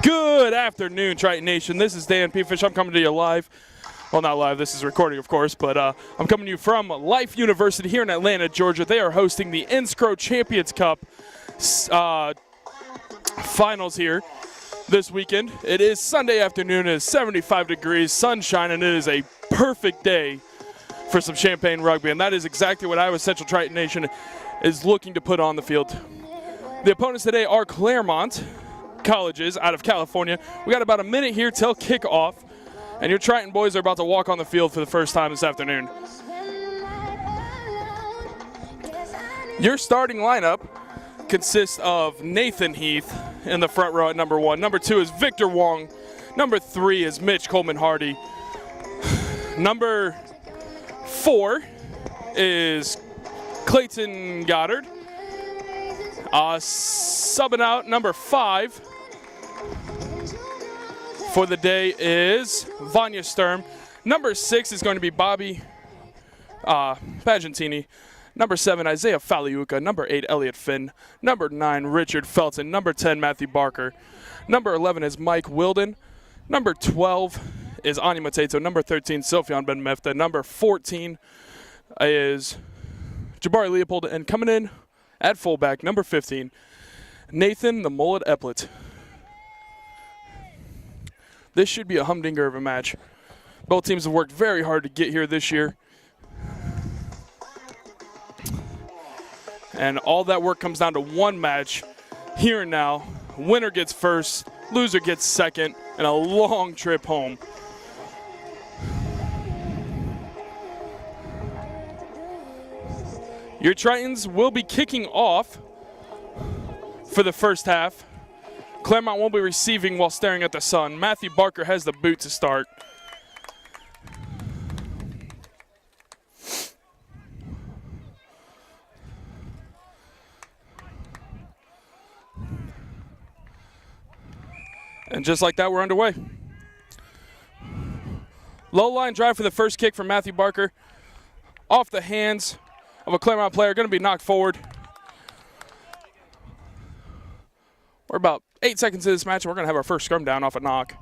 Good afternoon, Triton Nation. This is Dan P. Fish. I'm coming to you live. Well, not live. This is recording, of course, but I'm coming to you from Life University here in Atlanta, Georgia. They are hosting the NSCRO Champions Cup finals here this weekend. It is Sunday afternoon. It is 75 degrees, sunshine, and it is a perfect day for some Champaign rugby, and that is exactly what Iowa Central Triton Nation is looking to put on the field. The opponents today are Claremont colleges out of California. We got about a minute here till kickoff, and your Triton boys are about to walk on the field for the first time this afternoon. Your starting lineup consists of Nathan Heath in the front row at number 1. Number 2 is Victor Wong. Number 3 is Mitch Coleman-Hardy. Number 4 is Clayton Goddard. Subbing out number 5 for the day is Vanya Sturm. Number 6 is going to be Bobby Pagentini. Number 7, Isaiah Faliuka. Number 8, Elliot Finn. Number 9, Richard Felton. Number 10, Matthew Barker. Number 11 is Mike Wilden. Number 12 is Ani Mateto. Number 13, Sophian Ben Mefta. Number 14 is Jabari Leopold. And coming in at fullback, number 15, Nathan the Mullet Epplett. This should be a humdinger of a match. Both teams have worked very hard to get here this year. And all that work comes down to one match here and now. Winner gets first, loser gets second, and a long trip home. Your Tritons will be kicking off for the first half. Claremont won't be receiving while staring at the sun. Matthew Barker has the boot to start. And just like that, we're underway. Low line drive for the first kick from Matthew Barker. Off the hands of a Claremont player, going to be knocked forward. We're about 8 seconds into this match, and we're going to have our first scrum down off a knock.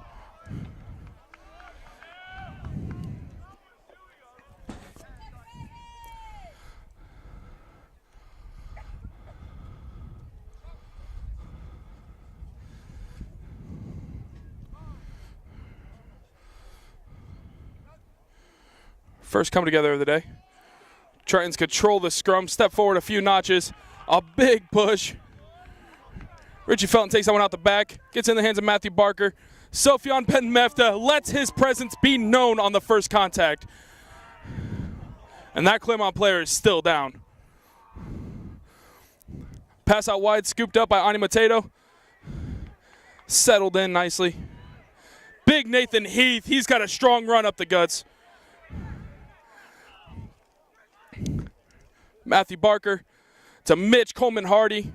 First come together of the day. Tritons control the scrum, step forward a few notches, a big push. Richie Felton takes that one out the back, gets in the hands of Matthew Barker. Sophian Ben Mefta lets his presence be known on the first contact. And that Claremont player is still down. Pass out wide, scooped up by Ani Mateto. Settled in nicely. Big Nathan Heath, he's got a strong run up the guts. Matthew Barker to Mitch Coleman-Hardy.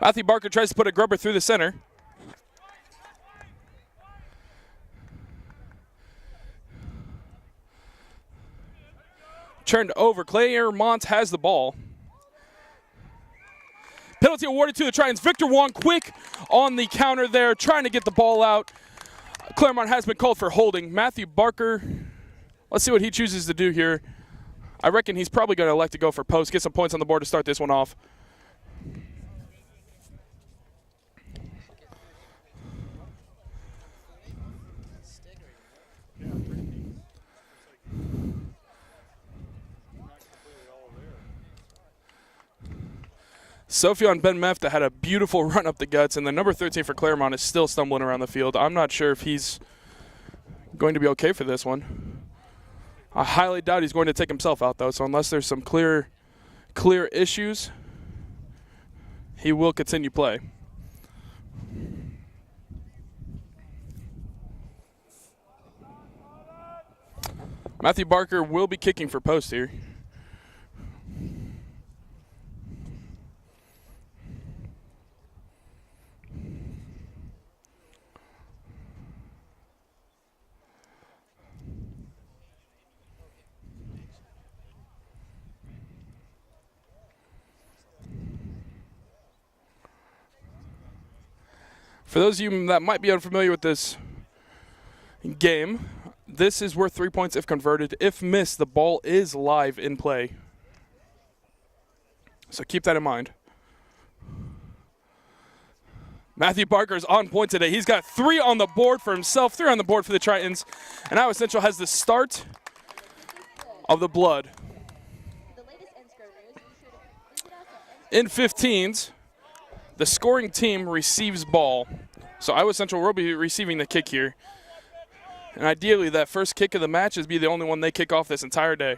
Matthew Barker tries to put a grubber through the center. Turned over. Claremont has the ball. Penalty awarded to the Tritons. Victor Wong quick on the counter there, trying to get the ball out. Claremont has been called for holding. Matthew Barker, let's see what he chooses to do here. I reckon he's probably going to elect to go for post, get some points on the board to start this one off. Sophian Ben Mefta had a beautiful run up the guts, and the number 13 for Claremont is still stumbling around the field. I'm not sure if he's going to be okay for this one. I highly doubt he's going to take himself out, though, so unless there's some clear issues, he will continue play. Matthew Barker will be kicking for post here. For those of you that might be unfamiliar with this game, this is worth 3 points if converted. If missed, the ball is live in play. So keep that in mind. Matthew Barker is on point today. He's got 3 on the board for himself, 3 on the board for the Tritons. And Iowa Central has the start of the blood. In 15s, the scoring team receives ball. So Iowa Central will be receiving the kick here. And ideally, that first kick of the match is be the only one they kick off this entire day.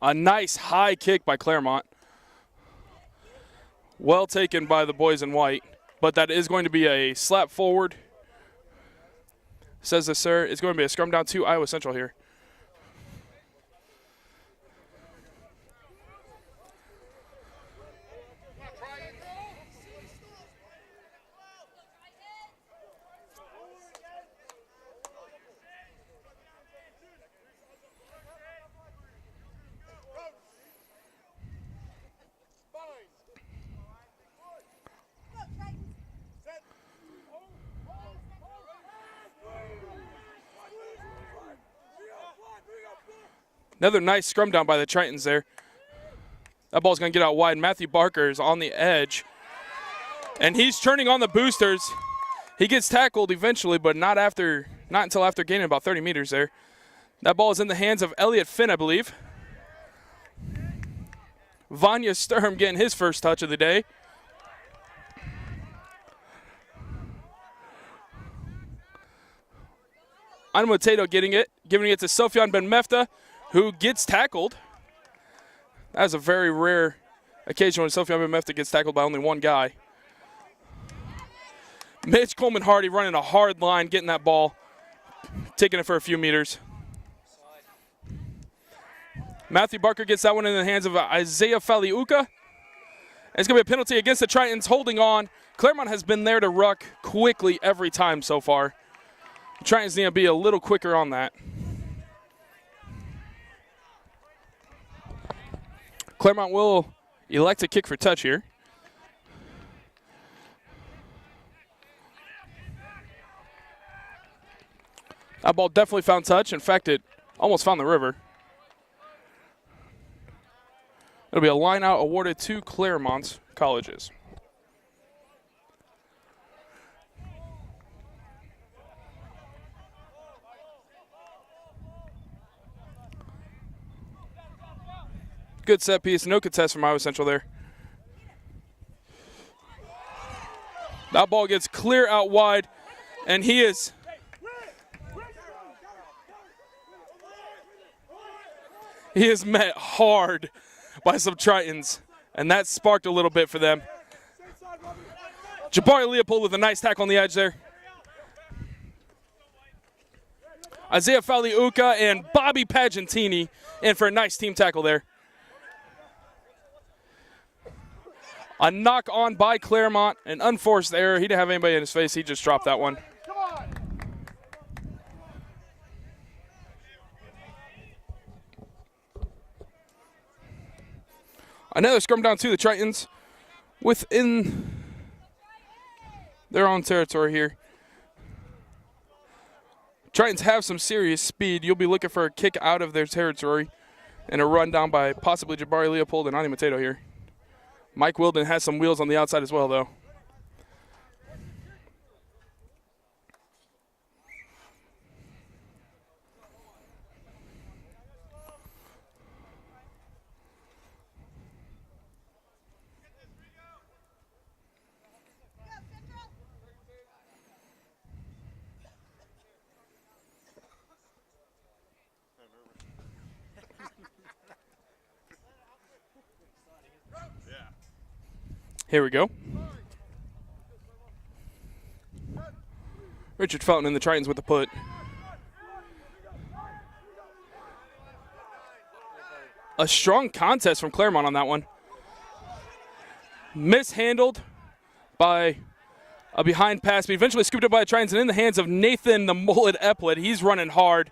A nice high kick by Claremont. Well taken by the boys in white, but that is going to be a slap forward. Says the sir. It's going to be a scrum down to Iowa Central here. Another nice scrum down by the Tritons there. That ball's going to get out wide. Matthew Barker is on the edge. And he's turning on the boosters. He gets tackled eventually, but not until after gaining about 30 meters there. That ball is in the hands of Elliot Finn, I believe. Vanya Sturm getting his first touch of the day. Anima Tato getting it, giving it to Sofyan Ben Mefta, who gets tackled. That is a very rare occasion when Sofyan Ben Mefta gets tackled by only one guy. Mitch Coleman Hardy running a hard line, getting that ball, taking it for a few meters. Matthew Barker gets that one in the hands of Isaiah Faliuka. It's going to be a penalty against the Tritons, holding on. Claremont has been there to ruck quickly every time so far. The Tritons need to be a little quicker on that. Claremont will elect to kick for touch here. That ball definitely found touch. In fact, it almost found the river. It'll be a line out awarded to Claremont Colleges. Good set piece, no contest from Iowa Central there. That ball gets clear out wide, and he is met hard by some Tritons, and that sparked a little bit for them. Jabari Leopold with a nice tackle on the edge there. Isaiah Faliuka and Bobby Pagentini in for a nice team tackle there. A knock on by Claremont, an unforced error. He didn't have anybody in his face. He just dropped that one. Another scrum down to the Tritons within their own territory here. Tritons have some serious speed. You'll be looking for a kick out of their territory and a run down by possibly Jabari Leopold and Ani Mateto here. Mike Wilden has some wheels on the outside as well, though. Here we go. Richard Felton and the Tritons with the put. A strong contest from Claremont on that one. Mishandled by a behind pass, but eventually scooped up by the Tritons and in the hands of Nathan the Mullet Eplet. He's running hard.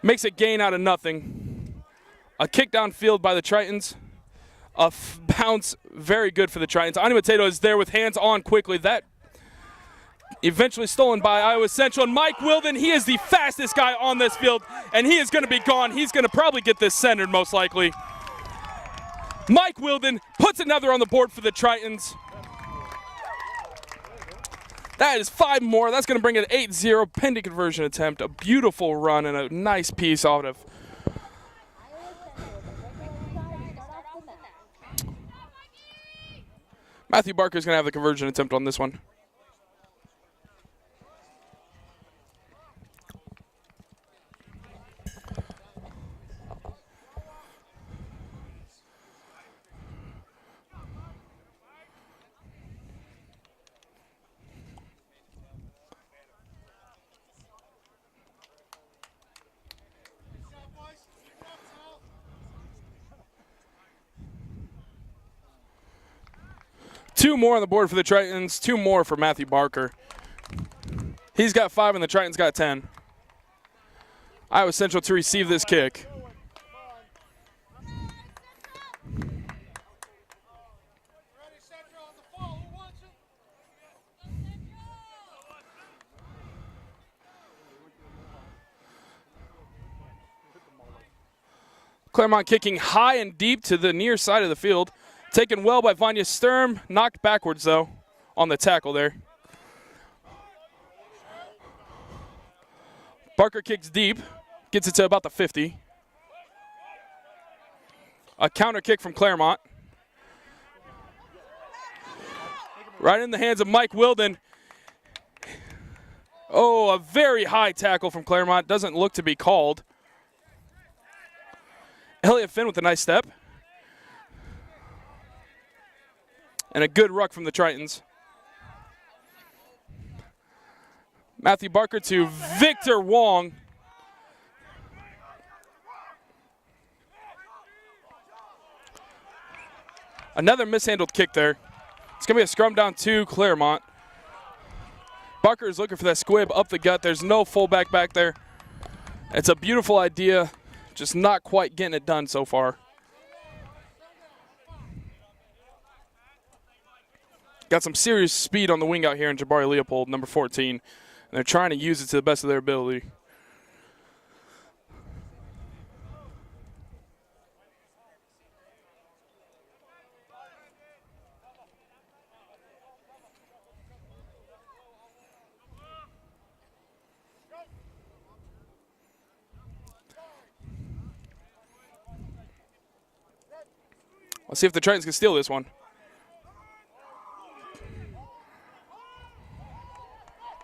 Makes it gain out of nothing. A kick downfield by the Tritons. A bounce, very good for the Tritons. Ani Mateto is there with hands on quickly. That eventually stolen by Iowa Central. And Mike Wilden, he is the fastest guy on this field, and he is going to be gone. He's going to probably get this centered most likely. Mike Wilden puts another on the board for the Tritons. That is 5 more. That's going to bring it 8-0. Pending conversion attempt. A beautiful run and a nice piece out of. Matthew Barker is going to have the conversion attempt on this one. Two more on the board for the Tritons, 2 more for Matthew Barker. He's got 5 and the Tritons got 10. Iowa Central to receive this kick. Claremont kicking high and deep to the near side of the field. Taken well by Vanya Sturm, knocked backwards though on the tackle there. Barker kicks deep, gets it to about the 50. A counter kick from Claremont. Right in the hands of Mike Wilden. Oh, a very high tackle from Claremont. Doesn't look to be called. Elliott Finn with a nice step. And a good ruck from the Tritons. Matthew Barker to Victor Wong. Another mishandled kick there. It's going to be a scrum down to Claremont. Barker is looking for that squib up the gut. There's no fullback back there. It's a beautiful idea, just not quite getting it done so far. Got some serious speed on the wing out here in Jabari Leopold, number 14. And they're trying to use it to the best of their ability. Let's see if the Tritons can steal this one.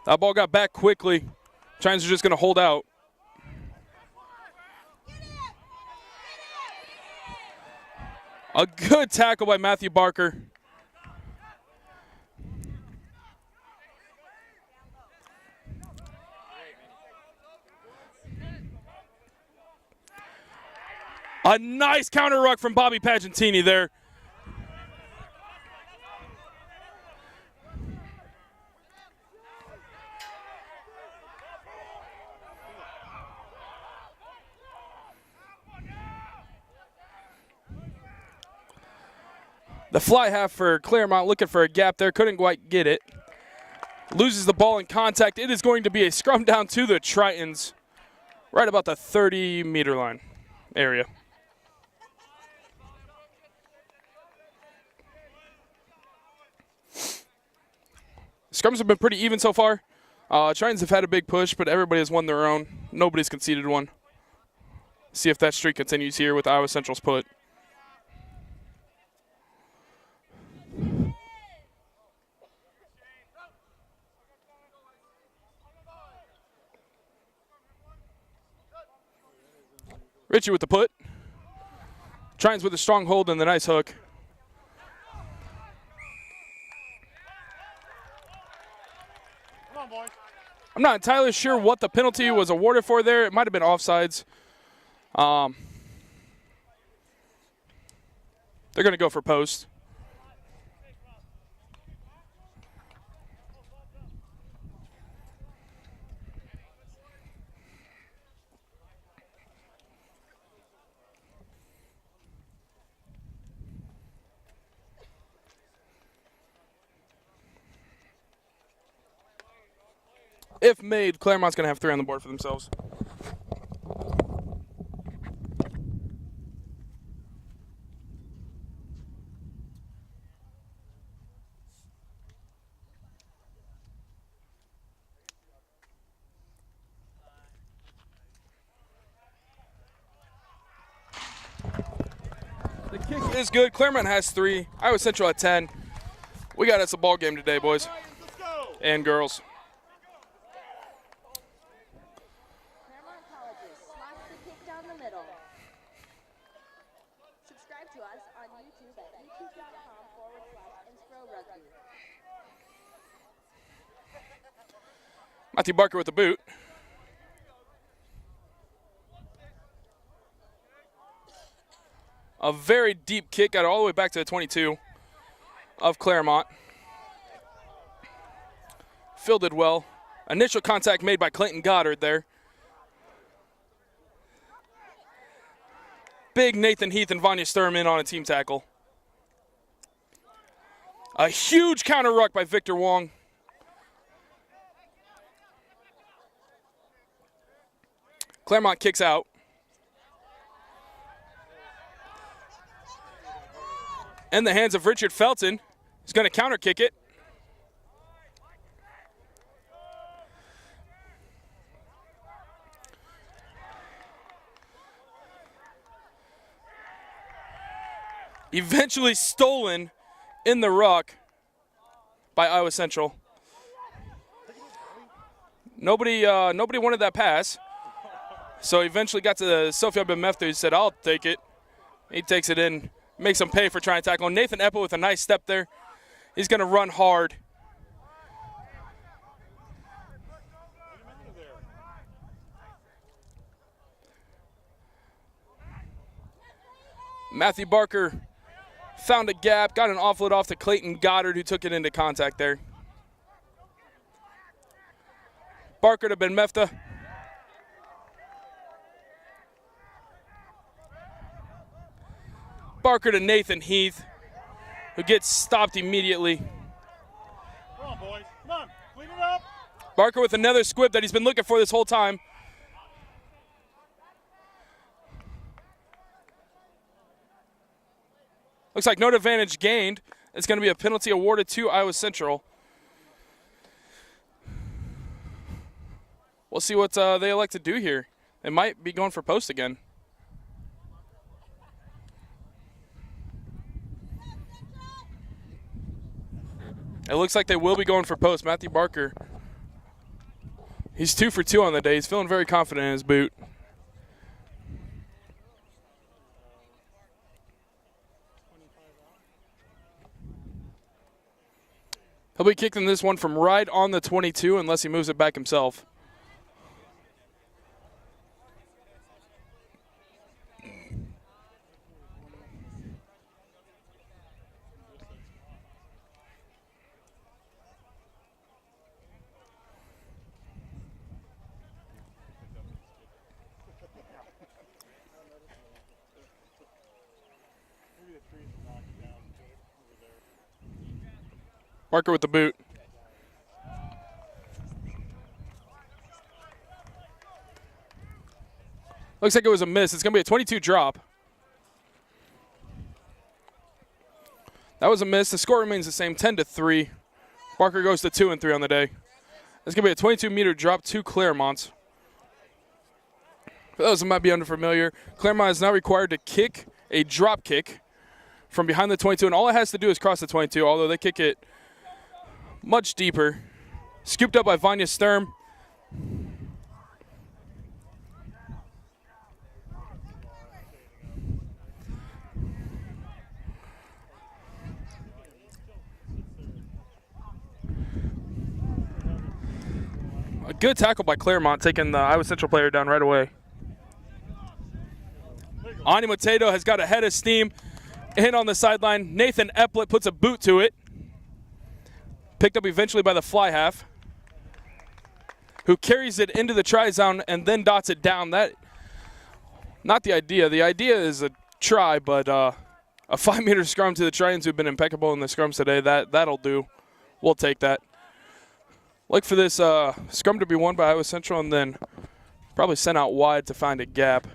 That ball got back quickly. Tritons are just going to hold out. A good tackle by Matthew Barker. A nice counter ruck from Bobby Pagentini there. The fly half for Claremont looking for a gap there. Couldn't quite get it. Loses the ball in contact. It is going to be a scrum down to the Tritons. Right about the 30-meter line area. Scrums have been pretty even so far. Tritons have had a big push, but everybody has won their own. Nobody's conceded one. See if that streak continues here with Iowa Central's put. Richie with the put. Tritons with a strong hold and the nice hook. Come on, boys. I'm not entirely sure what the penalty was awarded for there. It might have been offsides. They're going to go for post. If made, Claremont's going to have 3 on the board for themselves. The kick is good. Claremont has 3. Iowa Central at 10. We got us a ball game today, boys and girls. Claremont Colleges, slash the kick down the middle. Subscribe to us on YouTube at youtube.com/NSCRO Rugby. Matthew Barker with the boot. A very deep kick, got it all the way back to the 22 of Claremont. Fielded well. Initial contact made by Clayton Goddard there. Big Nathan Heath and Vanya Sturm in on a team tackle. A huge counter ruck by Victor Wong. Claremont kicks out. In the hands of Richard Felton. He's going to counter kick it. Eventually stolen in the ruck by Iowa Central. Nobody wanted that pass. So eventually got to Sophia Ben-Mefta, who said, I'll take it. He takes it in, makes him pay for trying to tackle. Nathan Epple with a nice step there. He's going to run hard. Matthew Barker found a gap, got an offload off to Clayton Goddard, who took it into contact there. Barker to Ben-Mefta. Barker to Nathan Heath, who gets stopped immediately. Come on, boys. Come on. Clean it up. Barker with another squib that he's been looking for this whole time. Looks like no advantage gained. It's going to be a penalty awarded to Iowa Central. We'll see what they elect to do here. They might be going for post again. It looks like they will be going for post. Matthew Barker, he's 2 for 2 on the day. He's feeling very confident in his boot. He'll be kicking this one from right on the 22 unless he moves it back himself. Barker with the boot. Looks like it was a miss. It's going to be a 22 drop. That was a miss. The score remains the same, 10-3. Barker goes to 2 and 3 on the day. It's going to be a 22-meter drop to Claremont. For those who might be unfamiliar, Claremont is now required to kick a drop kick from behind the 22, and all it has to do is cross the 22, although they kick it much deeper. Scooped up by Vanya Sturm. A good tackle by Claremont, taking the Iowa Central player down right away. Ani Matedo has got a head of steam. in on the sideline. Nathan Epplett puts a boot to it. Picked up eventually by the fly half, who carries it into the try zone and then dots it down. That, not the idea. The idea is a try, but a 5-meter scrum to the Tritons, who've been impeccable in the scrums today. That'll do. We'll take that. Look for this scrum to be won by Iowa Central and then probably sent out wide to find a gap.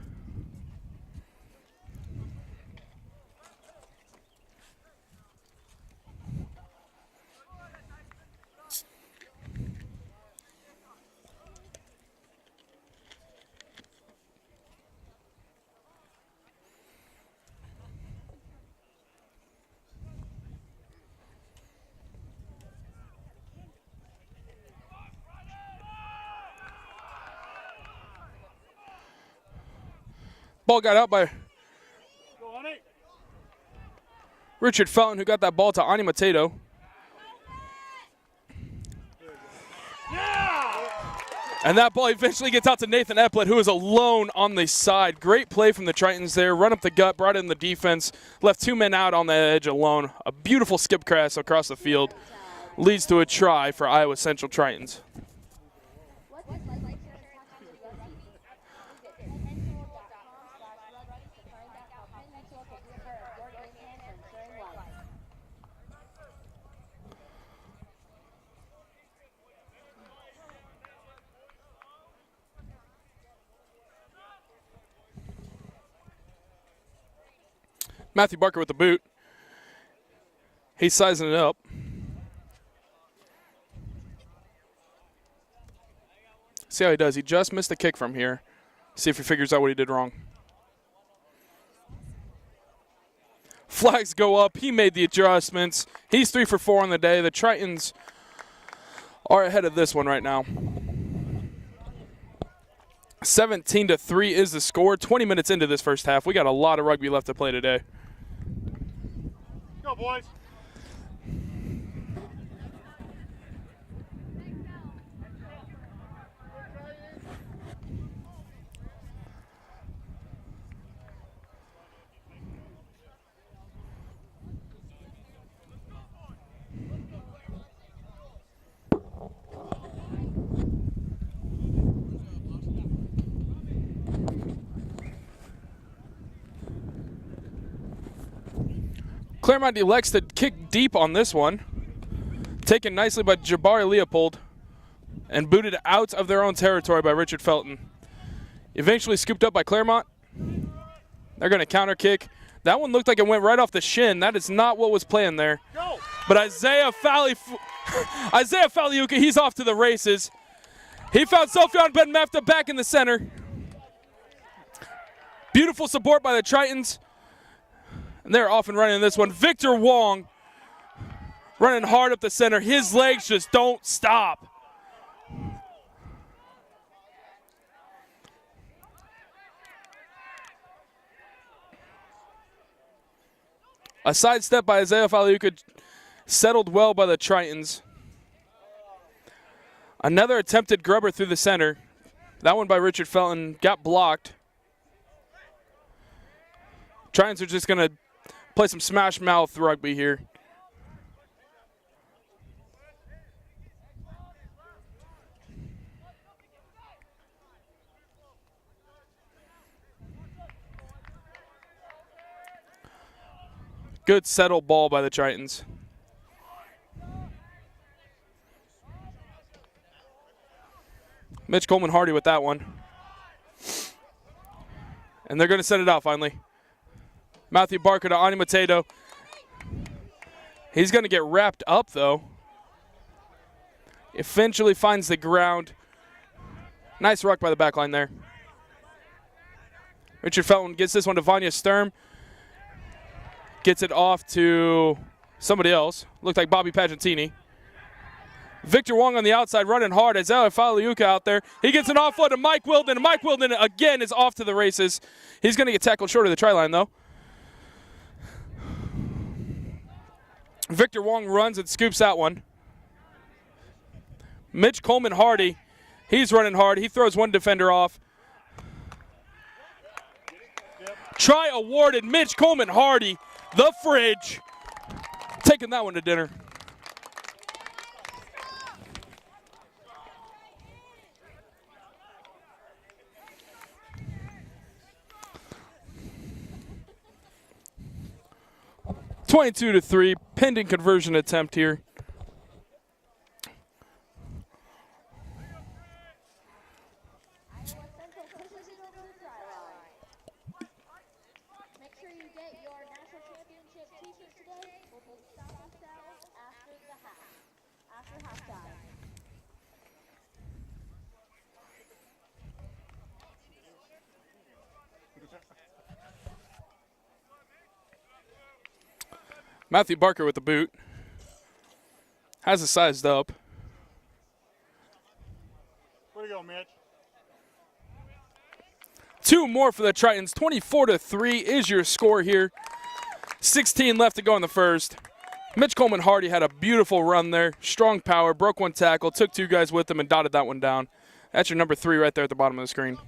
Ball got out by Richard Felton, who got that ball to Ani Mateto. And that ball eventually gets out to Nathan Epplett, who is alone on the side. Great play from the Tritons there. Run up the gut, brought in the defense, left 2 men out on the edge alone. A beautiful skip pass across the field leads to a try for Iowa Central Tritons. Matthew Barker with the boot. He's sizing it up. See how he does. He just missed the kick from here. See if he figures out what he did wrong. Flags go up. He made the adjustments. He's 3 for 4 on the day. The Tritons are ahead of this one right now. 17-3 is the score. 20 minutes into this first half. We got a lot of rugby left to play today. Go, boys. Claremont elects to kick deep on this one. Taken nicely by Jabari Leopold and booted out of their own territory by Richard Felton. Eventually scooped up by Claremont. They're going to counter kick. That one looked like it went right off the shin. That is not what was playing there. But Isaiah Faliuka, he's off to the races. He found Sophion Ben Mefta back in the center. Beautiful support by the Tritons. And they're off and running this one. Victor Wong running hard up the center. His legs just don't stop. A sidestep by Isaiah Faliuka settled well by the Tritons. Another attempted grubber through the center. That one by Richard Felton got blocked. Tritons are just going to play some smash mouth rugby here. Good settle ball by the Tritons. Mitch Coleman Hardy with that one. And they're going to set it out finally. Matthew Barker to Ani Mateto. He's going to get wrapped up, though. Eventually finds the ground. Nice ruck by the back line there. Richard Felton gets this one to Vanya Sturm. Gets it off to somebody else. Looked like Bobby Pagentini. Victor Wong on the outside running hard. Isaiah Faliuka out there. He gets an offload to Mike Wilden. And Mike Wilden again is off to the races. He's going to get tackled short of the try line, though. Victor Wong runs and scoops that one. Mitch Coleman Hardy, he's running hard. He throws one defender off. Try awarded. Mitch Coleman Hardy the fridge. Taking that one to dinner. (22-3), pending conversion attempt here. Make sure you get your national championship t-shirts today. We'll be stocking sales after halftime. Matthew Barker with the boot. Has it sized up. Way to go, Mitch. 2 more for the Tritons. 24-3 is your score here. 16 left to go in the first. Mitch Coleman Hardy had a beautiful run there. Strong power, broke 1 tackle, took 2 guys with him and dotted that one down. That's your number 3 right there at the bottom of the screen.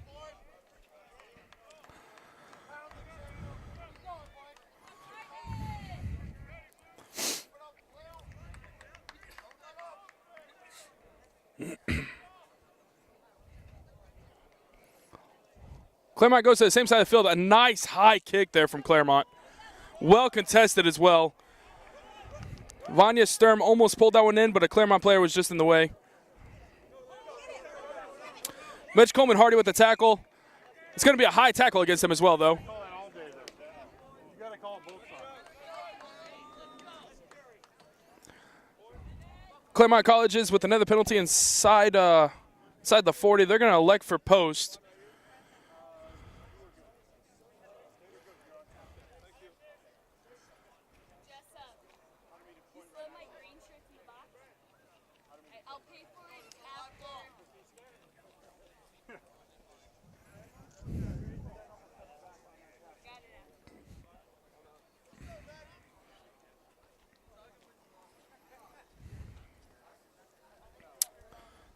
Claremont goes to the same side of the field. A nice high kick there from Claremont. Well contested as well. Vanya Sturm almost pulled that one in, but a Claremont player was just in the way. Mitch Coleman Hardy with the tackle. It's going to be a high tackle against him as well, though. Call that all day, though. You got to call it both sides. Claremont Colleges with another penalty inside the 40. They're going to elect for post.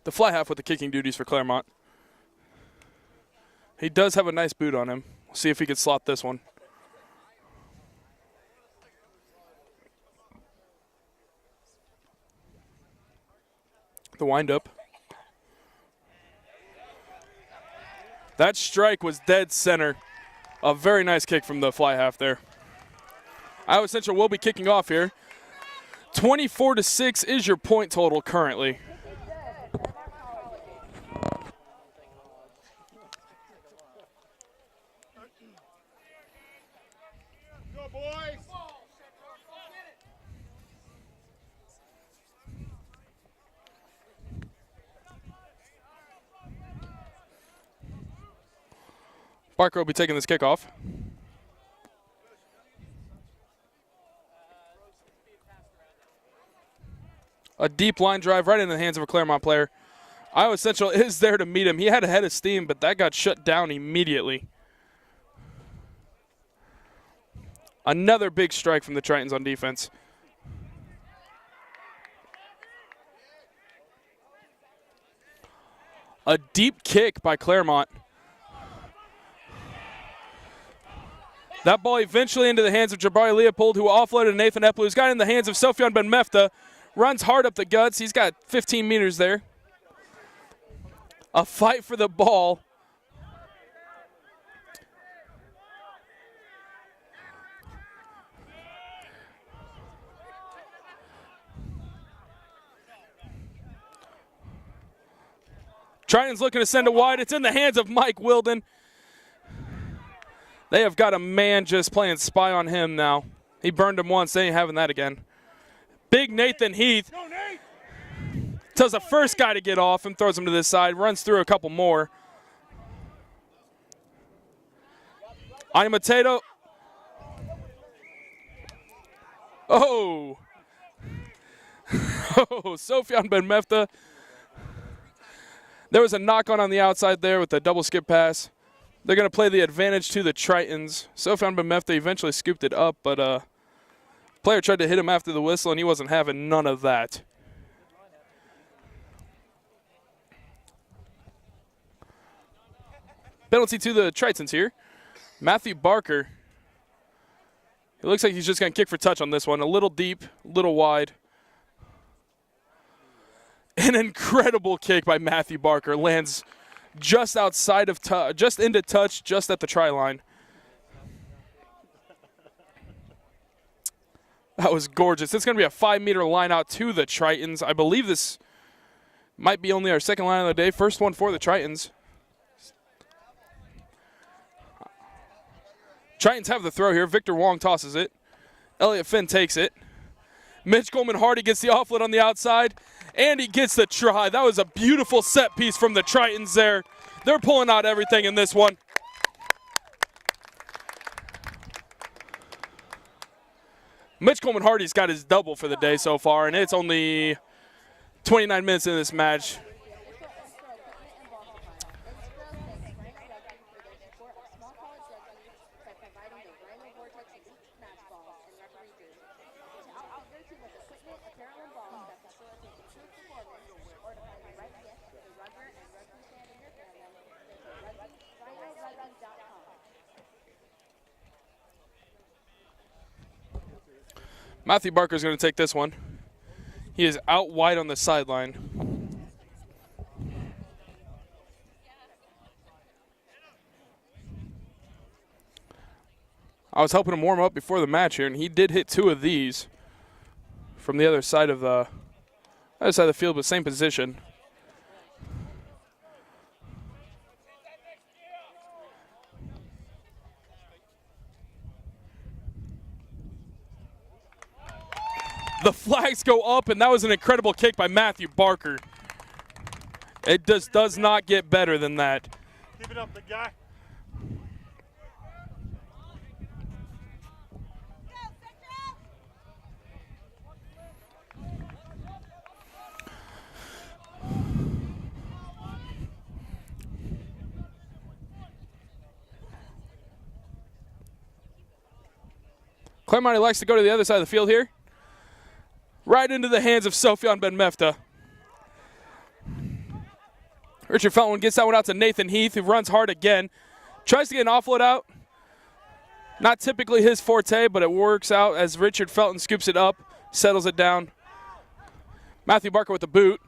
The fly half with the kicking duties for Claremont. He does have a nice boot on him. We'll see if he can slot this one. The windup. That strike was dead center. A very nice kick from the fly half there. Iowa Central will be kicking off here. 24-6 is your point total currently. Go, boys. Barker will be taking this kickoff. A deep line drive right in the hands of a Claremont player. Iowa Central is there to meet him. He had a head of steam, but that got shut down immediately. Another big strike from the Tritons on defense. A deep kick by Claremont. That ball eventually into the hands of Jabari Leopold, who offloaded Nathan Epple, who's got it in the hands of Sofyan Ben Mefta. Runs hard up the guts. He's got 15 meters there. A fight for the ball. Tritons looking to send it wide. It's in the hands of Mike Wilden. They have got a man just playing spy on him now. He burned him once. They ain't having that again. Big Nathan Heath tells the first guy to get off and throws him to this side. Runs through a couple more. Animatato. Oh. Oh, Sofyan Ben Mefta. There was a knock-on on the outside there with the double skip pass. They're going to play the advantage to the Tritons. Sofyan Ben Mefta eventually scooped it up, but player tried to hit him after the whistle, and he wasn't having none of that. Penalty to the Tritons here. Matthew Barker It looks like he's just going to kick for touch on this one. A little deep, a little wide. An incredible kick by Matthew Barker. Lands just outside of just into touch, just at the try line. That was gorgeous. It's going to be a 5-meter line out to the Tritons. I believe this might be only our second line of the day. First one for the Tritons. Tritons have the throw here. Victor Wong tosses it. Elliott Finn takes it. Mitch Coleman-Hardy gets the offload on the outside, and he gets the try. That was a beautiful set piece from the Tritons there. They're pulling out everything in this one. Mitch Coleman-Hardy's got his double for the day so far, and it's only 29 minutes in this match. Matthew Barker's going to take this one. He is out wide on the sideline. I was helping him warm up before the match here, and he did hit 2 of these from the other side of the field, but same position. The flags go up, and that was an incredible kick by Matthew Barker. It just does not get better than that. Keep it up, big guy. Claremont likes to go to the other side of the field here. Right into the hands of Sofyan Ben Mefta. Richard Felton gets that one out to Nathan Heath, who runs hard again. Tries to get an offload out. Not typically his forte, but it works out as Richard Felton scoops it up, settles it down. Matthew Barker with the boot.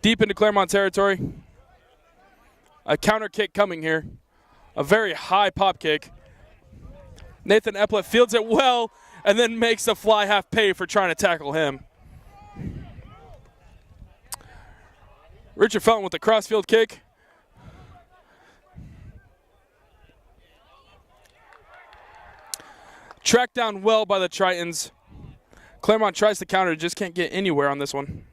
Deep into Claremont territory. A counter kick coming here. A very high pop kick. Nathan Eplett fields it well, and then makes the fly half pay for trying to tackle him. Richard Felton with the crossfield kick. Tracked down well by the Tritons. Claremont tries to counter, just can't get anywhere on this one.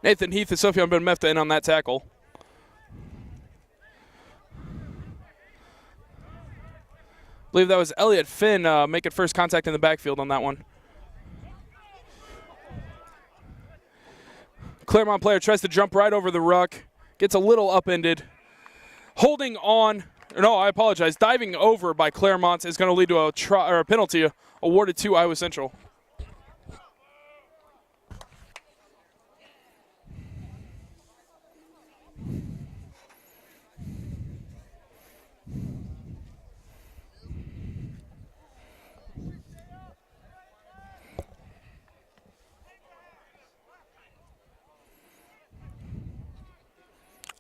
Nathan Heath and Sofyan Ben Mefta in on that tackle. I believe that was Elliott Finn making first contact in the backfield on that one. Claremont player tries to jump right over the ruck. Gets a little upended. Holding on. No, I apologize. Diving over by Claremont is going to lead to a penalty awarded to Iowa Central.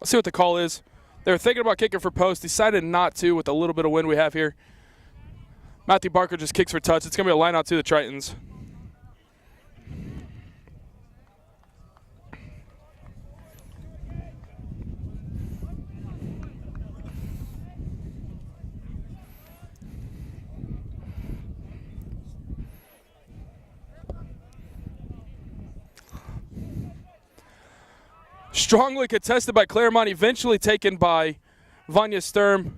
Let's see what the call is. They were thinking about kicking for post, decided not to with a little bit of wind we have here. Matthew Barker just kicks for touch. It's going to be a line out to the Tritons. Strongly contested by Claremont, eventually taken by Vanya Sturm.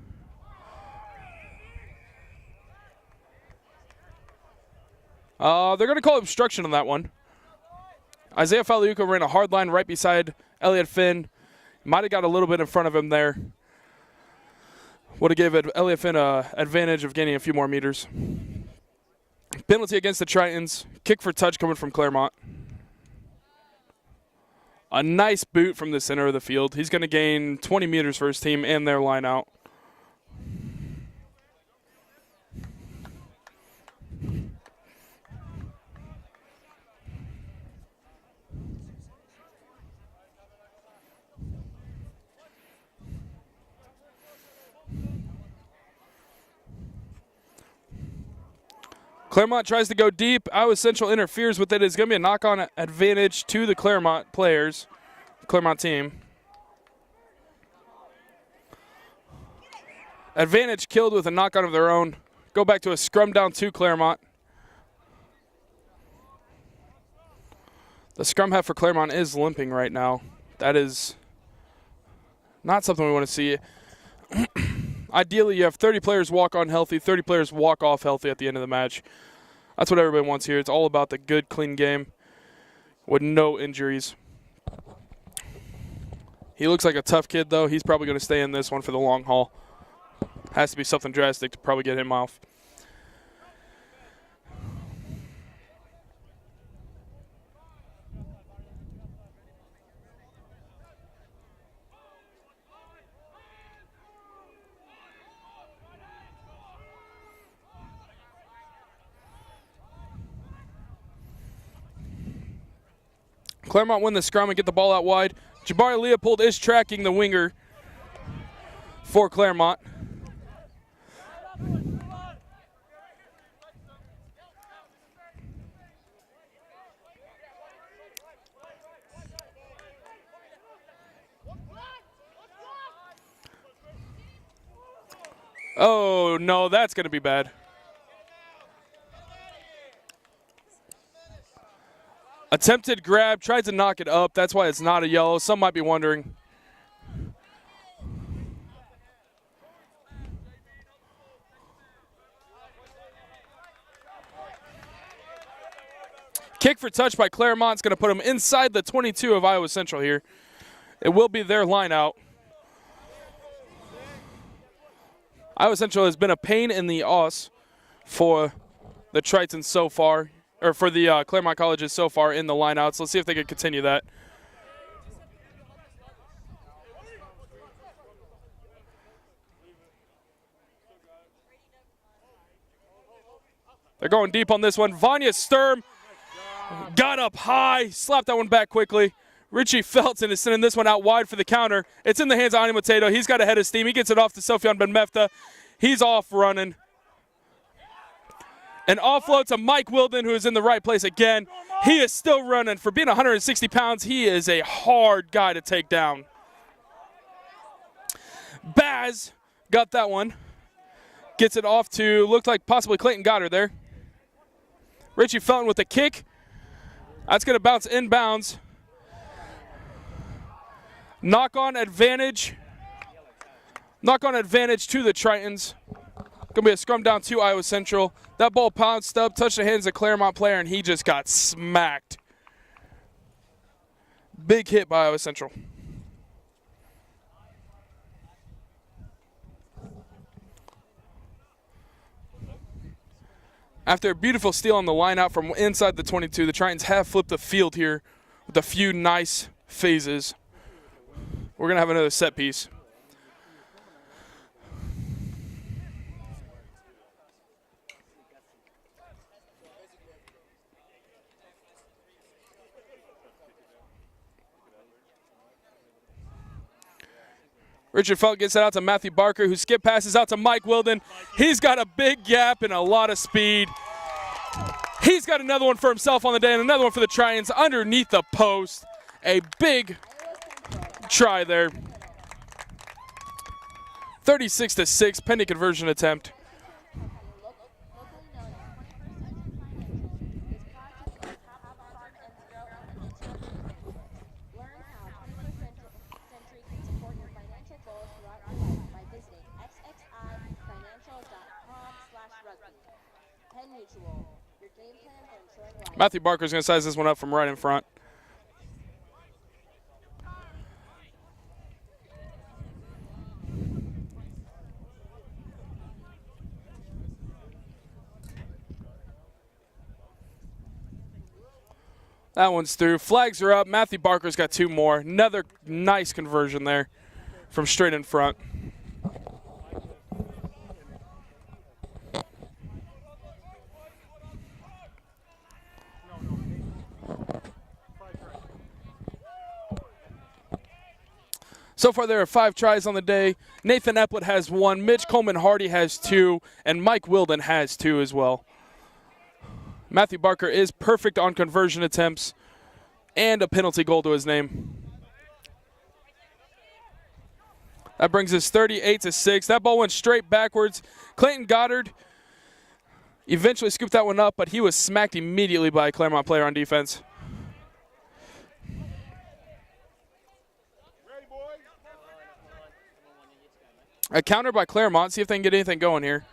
They're going to call obstruction on that one. Isaiah Faliuka ran a hard line right beside Elliott Finn. Might have got a little bit in front of him there. Would have given Elliott Finn an advantage of gaining a few more meters. Penalty against the Tritons. Kick for touch coming from Claremont. A nice boot from the center of the field. He's going to gain 20 meters for his team and their line out. Claremont tries to go deep. Iowa Central interferes with it. It's going to be a knock-on advantage to the Claremont players, Claremont team. Advantage killed with a knock-on of their own. Go back to a scrum down to Claremont. The scrum half for Claremont is limping right now. That is not something we want to see. Ideally, you have 30 players walk on healthy, 30 players walk off healthy at the end of the match. That's what everybody wants here. It's all about the good, clean game with no injuries. He looks like a tough kid, though. He's probably going to stay in this one for the long haul. Has to be something drastic to probably get him off. Claremont win the scrum and get the ball out wide. Jabari Leopold is tracking the winger for Claremont. Oh, no, that's going to be bad. Attempted grab, tried to knock it up. That's why it's not a yellow. Some might be wondering. Kick for touch by Claremont's going to put them inside the 22 of Iowa Central here. It will be their line out. Iowa Central has been a pain in the ass for the Tritons so far, or for the Claremont Colleges so far in the lineouts. Let's see if they can continue that. They're going deep on this one. Vanya Sturm got up high, slapped that one back quickly. Richie Felton is sending this one out wide for the counter. It's in the hands of Ani Mateto. He's got a head of steam. He gets it off to Sofyan Ben Mefta. He's off running. An offload to Mike Wilden, who is in the right place again. He is still running. For being 160 pounds, he is a hard guy to take down. Baz got that one. Gets it off to, looked like possibly Clayton Goddard there. Richie Felton with a kick. That's going to bounce inbounds. Knock-on advantage. Knock-on advantage to the Tritons. Going to be a scrum down to Iowa Central. That ball pounced up, touched the hands of a Claremont player, and he just got smacked. Big hit by Iowa Central. After a beautiful steal on the line out from inside the 22, the Tritons have flipped the field here with a few nice phases. We're going to have another set piece. Richard Felton gets it out to Matthew Barker, who skip passes out to Mike Wilden. He's got a big gap and a lot of speed. He's got another one for himself on the day and another one for the Tritons underneath the post. A big try there. 36-6, pending conversion attempt. Matthew Barker's going to size this one up from right in front. That one's through. Flags are up. Matthew Barker's got 2 more. Another nice conversion there from straight in front. So far, there are 5 tries on the day. Nathan Eplett has 1, Mitch Coleman-Hardy has 2, and Mike Wilden has 2 as well. Matthew Barker is perfect on conversion attempts and a penalty goal to his name. That brings us 38-6. That ball went straight backwards. Clayton Goddard eventually scooped that one up, but he was smacked immediately by a Claremont player on defense. A counter by Claremont. See if they can get anything going here.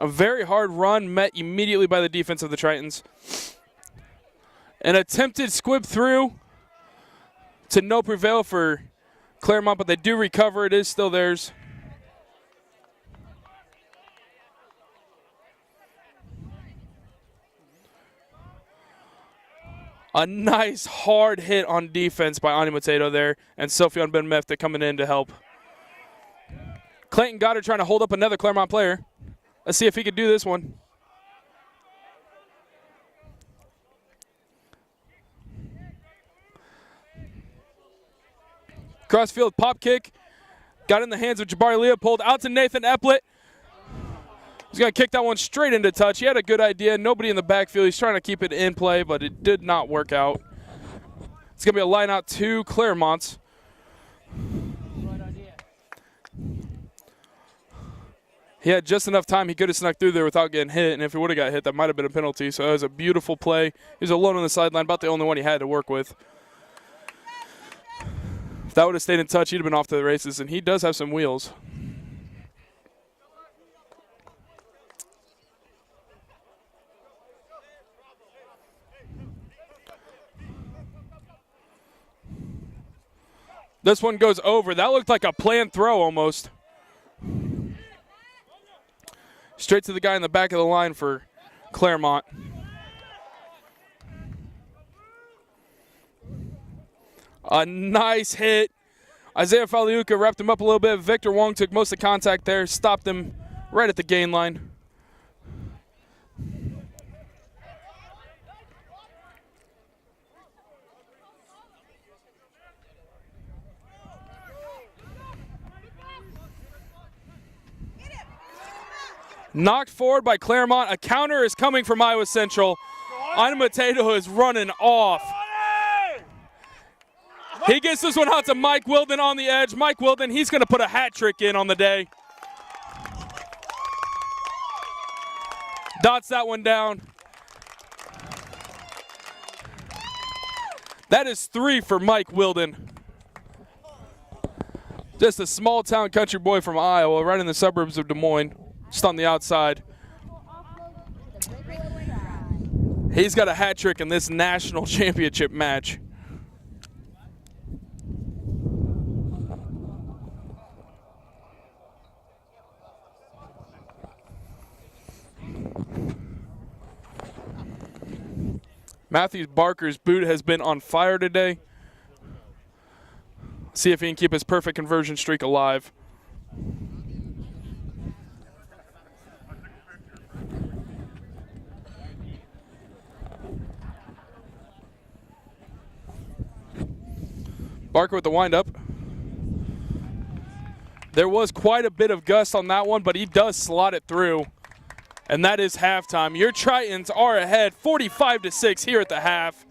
A very hard run met immediately by the defense of the Tritons. An attempted squib through to no prevail for Claremont, but they do recover. It is still theirs. A nice hard hit on defense by Ani Mateto there, and Sophion Ben Mefta coming in to help. Clayton Goddard trying to hold up another Claremont player. Let's see if he can do this one. Crossfield pop kick. Got in the hands of Jabari Leopold. Out to Nathan Eplett. He's going to kick that one straight into touch. He had a good idea. Nobody in the backfield. He's trying to keep it in play, but it did not work out. It's going to be a line out to Claremont. He had just enough time. He could have snuck through there without getting hit, and if he would have got hit, that might have been a penalty. So it was a beautiful play. He was alone on the sideline, about the only one he had to work with. If that would have stayed in touch, he'd have been off to the races, and he does have some wheels. This one goes over. That looked like a planned throw almost. Straight to the guy in the back of the line for Claremont. A nice hit. Isaiah Faliuka wrapped him up a little bit. Victor Wong took most of the contact there, stopped him right at the gain line. Knocked forward by Claremont. A counter is coming from Iowa Central. Ani Mateto is running off. He gets this one out to Mike Wilden on the edge. Mike Wilden, he's going to put a hat trick in on the day. Dots that one down. That is 3 for Mike Wilden. Just a small town country boy from Iowa, right in the suburbs of Des Moines. Just on the outside. He's got a hat trick in this national championship match. Matthew Barker's boot has been on fire today. See if he can keep his perfect conversion streak alive. Barker with the windup. There was quite a bit of gust on that one, but he does slot it through. And that is halftime. Your Tritons are ahead 45-6 here at the half.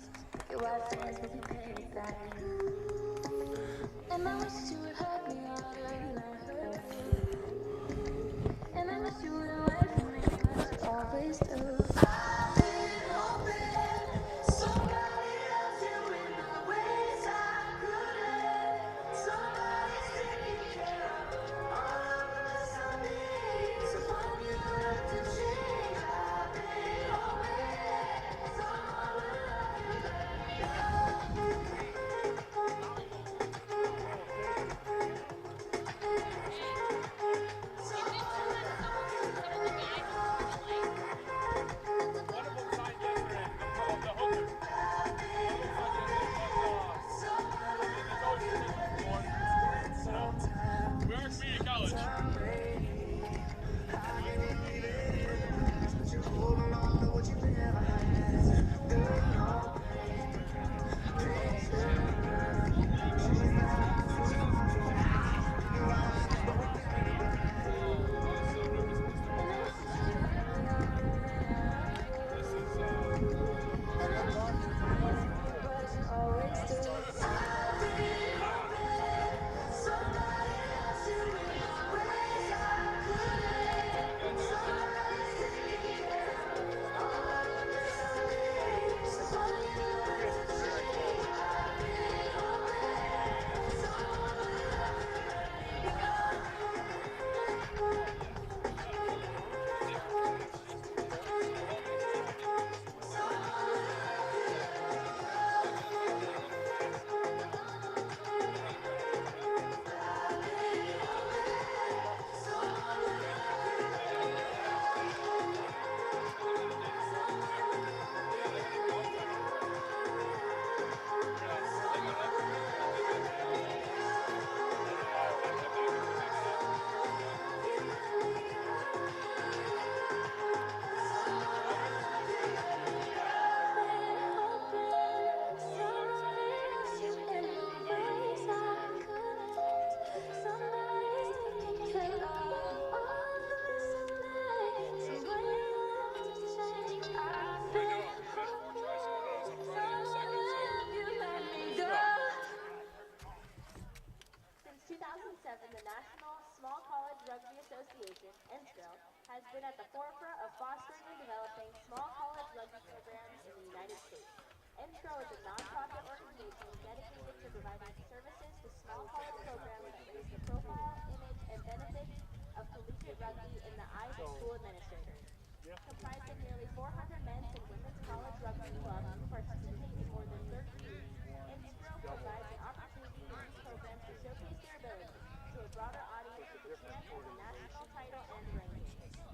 Association, NSCRO, has been at the forefront of fostering and developing small college rugby programs in the United States. NSCRO is a nonprofit organization dedicated to providing services to small college programs that raise the profile, image, and benefits of collegiate rugby in the eyes of school administrators. Comprising nearly 400 men's and women's college rugby clubs who participate in more than 30 leagues, NSCRO provides an opportunity for these programs to showcase their abilities to a broader audience with the chance of a national title and ranking.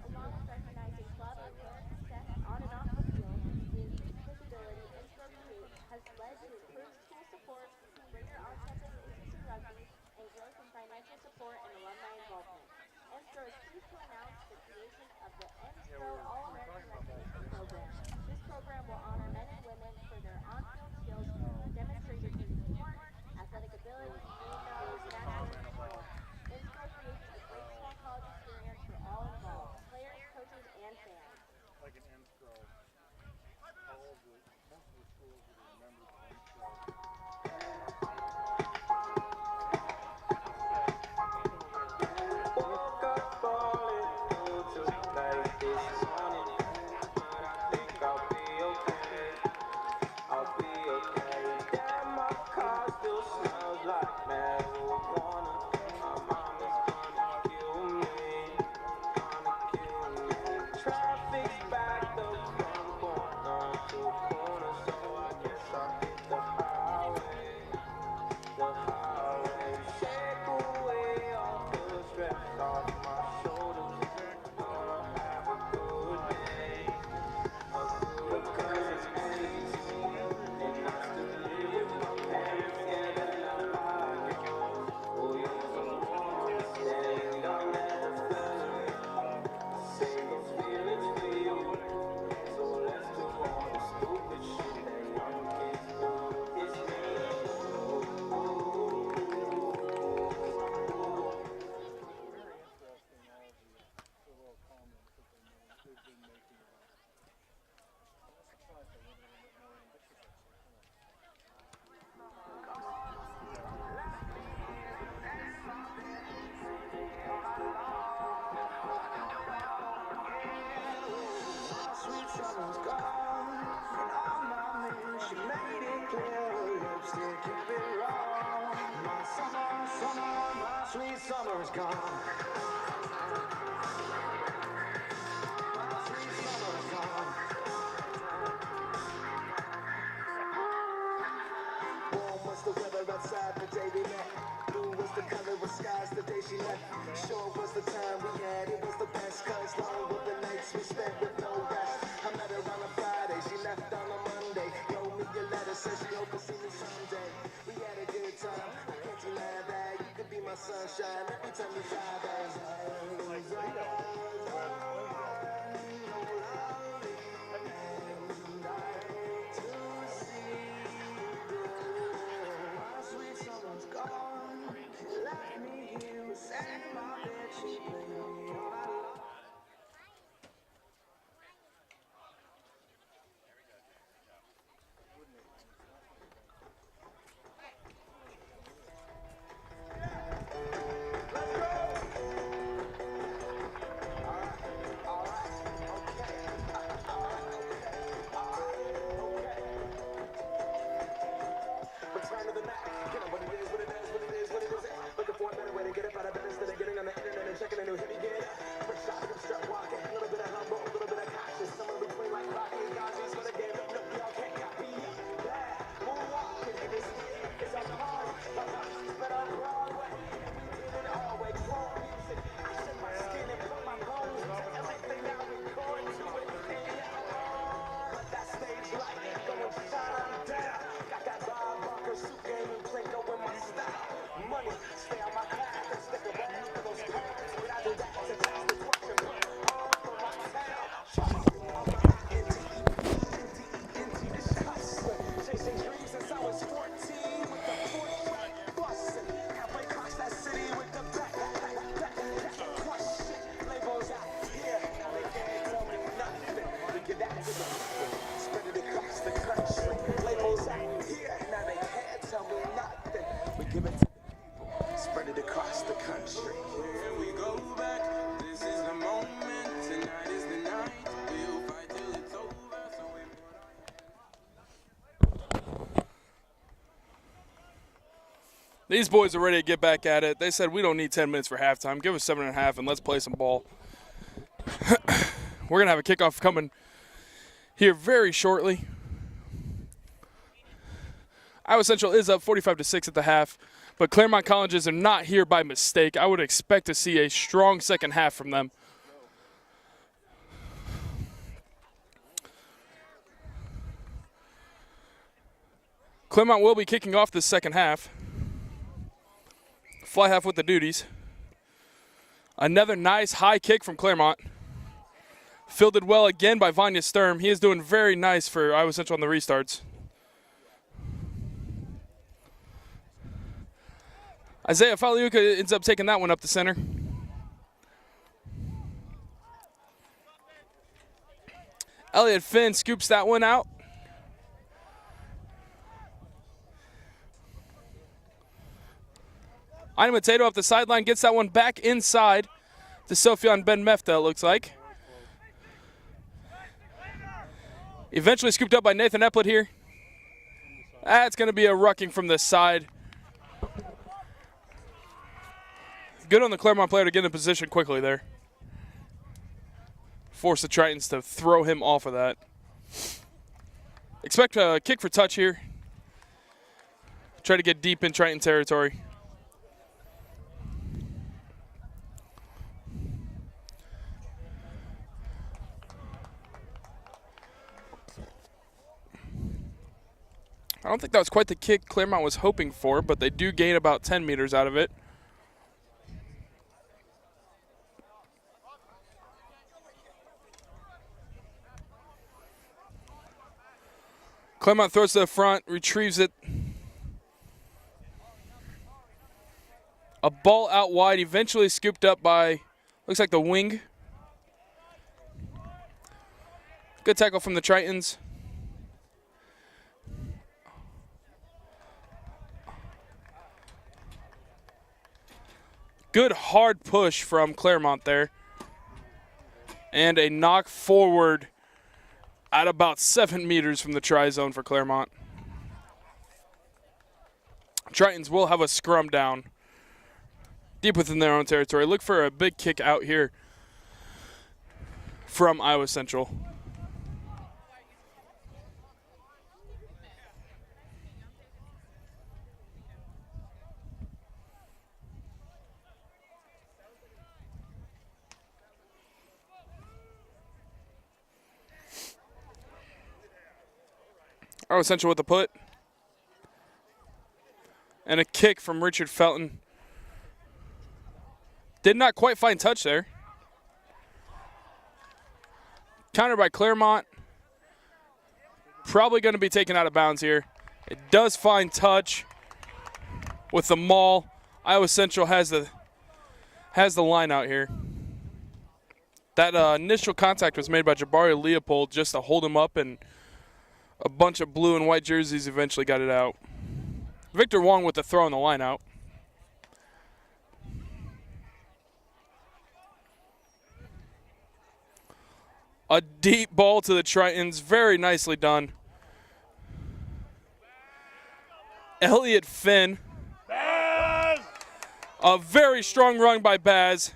Along with recognizing club and player success on and off the field, the increased visibility NSCRO creates has led to improved school support, greater on-campus interest in rugby, and growth in financial support and alumni involvement. NSCRO is pleased to announce the creation of the NSCRO All-American Recognition Program. This program will honor men and women for their on-field skills demonstrated through teamwork, athletic ability, game knowledge, national support. NSCRO creates a great small college experience for all involved, players, coaches, and fans. Like an NSCRO. Most of the schools that are members of NSCRO. Woke up falling blue tonight this morning, but I think I'll be okay. I'll be okay. Damn, my car still smells like marijuana. My mom is gonna kill me, Traffic's backed up from corner to corner, so I guess I'll hit the highway. The highway, shake away all the stress off my shoulders. Gonna have a good day, because it's easy, and I still live with my parents, yeah, then I like yours. Oh, you're the one stand on that fence. Say those feelings feel, so let's do all the stupid shit that young kids do. It's me. Very interesting, all the little comments that they've been making about it. I'm surprised they weren't a little bit more ambitious, actually. Sweet summer's gone, and all my men, she made it clear her lipstick kept it wrong. My sweet summer's gone. My sweet summer's gone. Warm was the weather outside the day we met. Blue was the color of skies the day she left. Sure was the time we had, it was the best, cause long were the nights we spent with no rest. I met her on a Friday, she left on a Monday. Wrote me a letter, said she hope to see me someday. We had a good time, I can't deny that. You could be my sunshine every time you drive by. My sweet summer's gone, she left me here, sat in my bed, she played me all night long. Return to the Mac. You know what it is, what it is, what it is, what it isn't. Looking for a better way to get up out of bed instead of getting on the internet and checking a new hit. Get up, first shot, I'm start walking. A little bit of humble, a little bit of cautious. Somewhere between like Rocky and Gazzi's for the game. No, y'all can't copy me. Bad, moonwalking. And this is on the hard. But on Broadway, and we did it all way. Grown music. I shed my skin and put my bones into everything I record to it. And yeah, let that stage light go and shine down. Got that Bob Barker suit game and Plinko in my style. Money, stay on my craft and stick around for those pounds. When I do that, to tax the twerk and put on for my town. I'm a N-D-E-N-D-E-N-T, this hustler. Chasing dreams since I was 14 with the 40 bustin'. Halfway across that city with the back. Crush shit, labels out here. Now they can't tell me nothing. We give that to the spread it across the country. Labels out here. Now they can't tell me nothing. We give it to the people. Spread it across the country. Here we go back. These boys are ready to get back at it. They said we don't need 10 minutes for halftime. Give us 7.5 and let's play some ball. We're going to have a kickoff coming here very shortly. Iowa Central is up 45-6 at the half, but Claremont Colleges are not here by mistake. I would expect to see a strong second half from them. Claremont will be kicking off this second half. Fly half with the duties. Another nice high kick from Claremont. Fielded well again by Vanya Sturm. He is doing very nice for Iowa Central on the restarts. Isaiah Faliuka ends up taking that one up the center. Elliott Finn scoops that one out. Ina Tato off the sideline gets that one back inside to Sofyan Ben Mefta, it looks like. Eventually scooped up by Nathan Epplett here. That's going to be a rucking from the side. Good on the Claremont player to get in position quickly there. Force the Tritons to throw him off of that. Expect a kick for touch here. Try to get deep in Triton territory. I don't think that was quite the kick Claremont was hoping for, but they do gain about 10 meters out of it. Claremont throws to the front, retrieves it. A ball out wide, eventually scooped up by, looks like the wing. Good tackle from the Tritons. Good hard push from Claremont there. And a knock forward at about 7 meters from the try zone for Claremont. Tritons will have a scrum down deep within their own territory. Look for a big kick out here from Iowa Central. Iowa Central with the put. And a kick from Richard Felton. Did not quite find touch there. Countered by Claremont. Probably going to be taken out of bounds here. It does find touch with the maul. Iowa Central has the line out here. That initial contact was made by Jabari Leopold just to hold him up, and a bunch of blue and white jerseys eventually got it out. Victor Wong with the throw on the line out. A deep ball to the Tritons, very nicely done. Elliott Finn. Baz! A very strong run by Baz.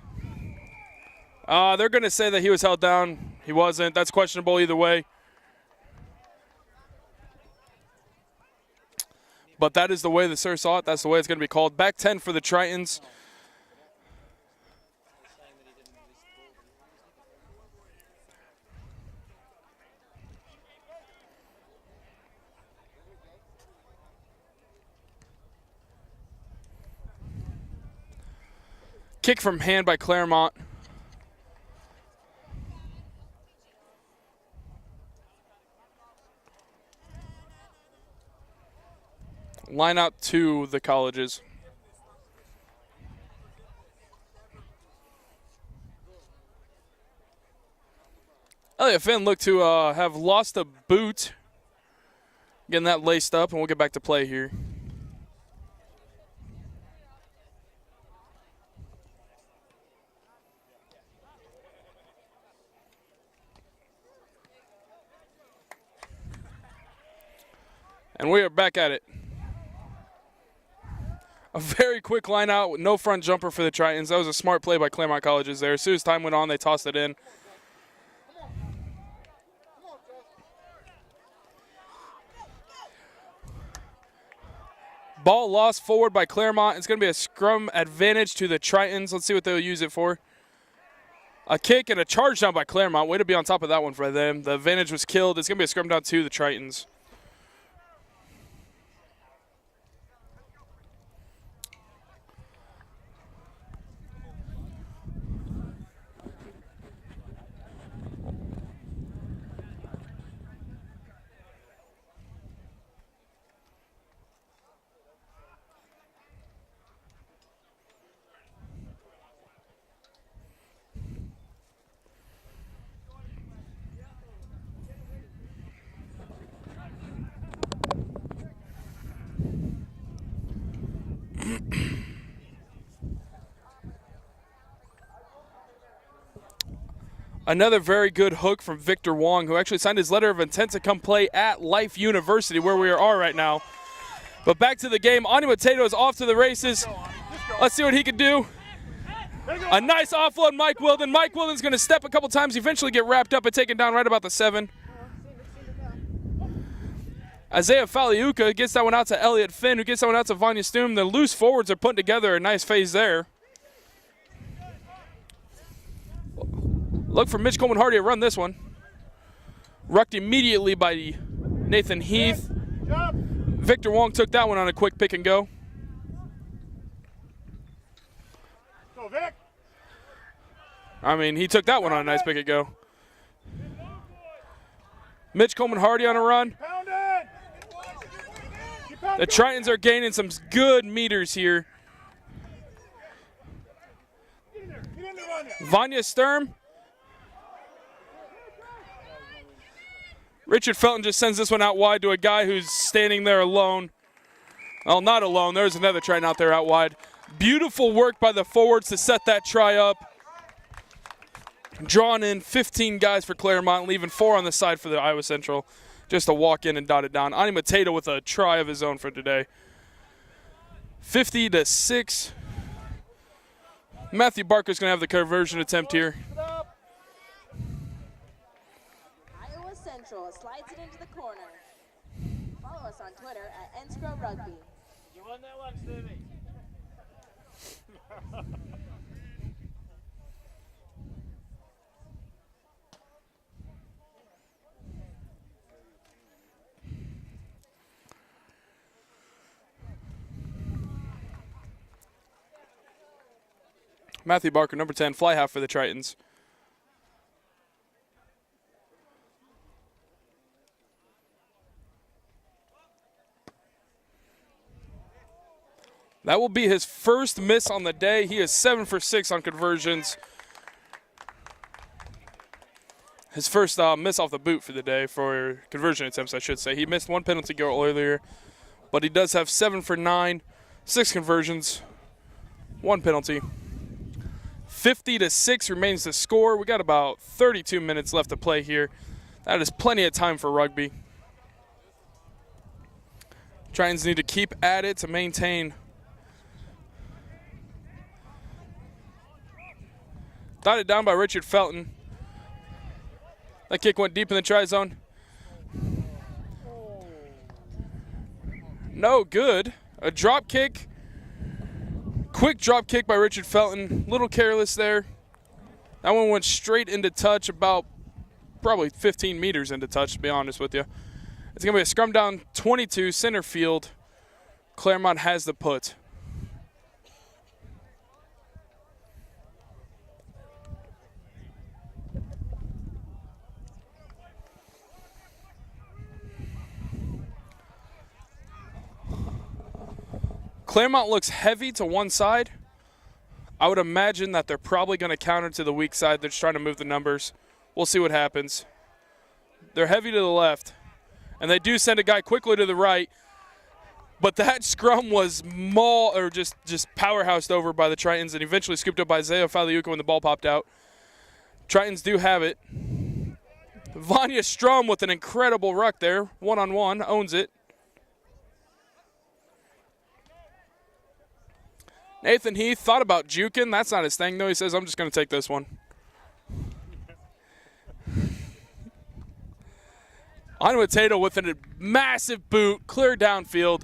They're going to say that he was held down. He wasn't. That's questionable either way. But that is the way the sir saw it. That's the way it's going to be called. Back 10 for the Tritons. Kick from hand by Claremont. Line out to the colleges. Elliott Finn looked to have lost a boot. Getting that laced up, and we'll get back to play here. And we are back at it. A very quick line out with no front jumper for the Tritons. That was a smart play by Claremont Colleges there. As soon as time went on, they tossed it in. Ball lost forward by Claremont. It's going to be a scrum advantage to the Tritons. Let's see what they'll use it for. A kick and a charge down by Claremont. Way to be on top of that one for them. The advantage was killed. It's going to be a scrum down to the Tritons. Another very good hook from Victor Wong, who actually signed his letter of intent to come play at Life University, where we are right now. But back to the game. Ani Mateto is off to the races. Let's see what he can do. A nice offload, Mike Wilden. Mike Wilden's going to step a couple times, eventually get wrapped up and taken down right about the 7. Isaiah Faliuka gets that one out to Elliot Finn, who gets that one out to Vanya Stoom. The loose forwards are putting together a nice phase there. Look for Mitch Coleman Hardy to run this one. Rucked immediately by Nathan Heath. Victor Wong took that one on a quick pick and go. Go, Vic. I mean, he took that one on a nice pick and go. Mitch Coleman Hardy on a run. Pound it. The Tritons are gaining some good meters here. Get in there, Vanya. Vanya Sturm. Richard Felton just sends this one out wide to a guy who's standing there alone. Well, not alone. There's another Triton out there out wide. Beautiful work by the forwards to set that try up. Drawn in 15 guys for Claremont, leaving 4 on the side for the Iowa Central. Just to walk in and dot it down. Ani Mateto with a try of his own for today. 50-6. Matthew Barker's going to have the conversion attempt here. Iowa Central slides it into the corner. Follow us on Twitter at NSCRO Rugby. You won that one, Stevie. Matthew Barker, number 10, fly half for the Tritons. That will be his first miss on the day. He is 7 for 6 on conversions. His first miss off the boot for the day, for conversion attempts, I should say. He missed 1 penalty goal earlier, but he does have 7 for 9, 6 conversions, 1 penalty. 50-6 remains the score. We got about 32 minutes left to play here. That is plenty of time for rugby. Tritons need to keep at it to maintain. Dotted down by Richard Felton. That kick went deep in the try zone. No good. A drop kick. Quick drop kick by Richard Felton. Little careless there. That one went straight into touch, about probably 15 meters into touch, to be honest with you. It's going to be a scrum down 22, center field. Claremont has the put. Claremont looks heavy to one side. I would imagine that they're probably going to counter to the weak side. They're just trying to move the numbers. We'll see what happens. They're heavy to the left, and they do send a guy quickly to the right. But that scrum was just powerhoused over by the Tritons and eventually scooped up by Isaiah Faliuka when the ball popped out. Tritons do have it. Vanya Strum with an incredible ruck there. One-on-one, owns it. Nathan Heath thought about juking. That's not his thing, though. He says, I'm just going to take this one. Tato with a massive boot, clear downfield.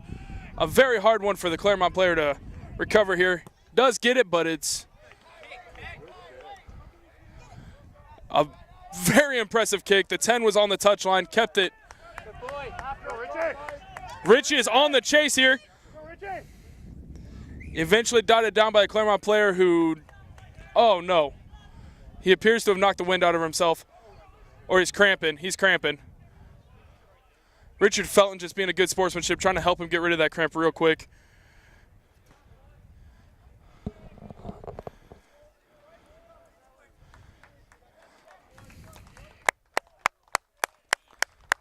A very hard one for the Claremont player to recover here. Does get it, but it's a very impressive kick. The 10 was on the touchline, kept it. Richie is on the chase here. Eventually dotted down by a Claremont player who, oh no. He appears to have knocked the wind out of himself. Or he's cramping. He's cramping. Richard Felton just being a good sportsmanship, trying to help him get rid of that cramp real quick.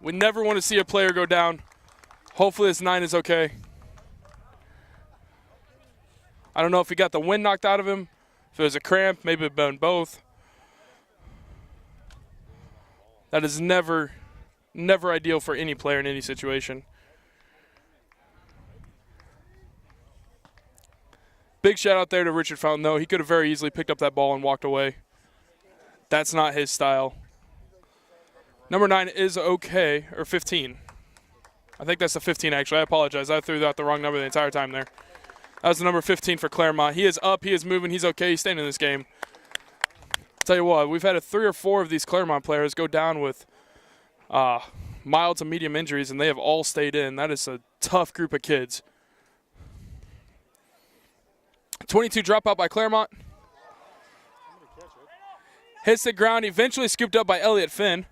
We never want to see a player go down. Hopefully this 9 is okay. I don't know if he got the wind knocked out of him, if it was a cramp, maybe it been both. That is never ideal for any player in any situation. Big shout out there to Richard Fountain, though. He could have very easily picked up that ball and walked away. That's not his style. Number 9 is okay, or 15. I think that's the 15, actually. I apologize. I threw out the wrong number the entire time there. That was the number 15 for Claremont. He is up. He is moving. He's okay. He's staying in this game. I'll tell you what, we've had 3 or 4 of these Claremont players go down with mild to medium injuries, and they have all stayed in. That is a tough group of kids. 22 dropout by Claremont. Hits the ground, eventually scooped up by Elliott Finn.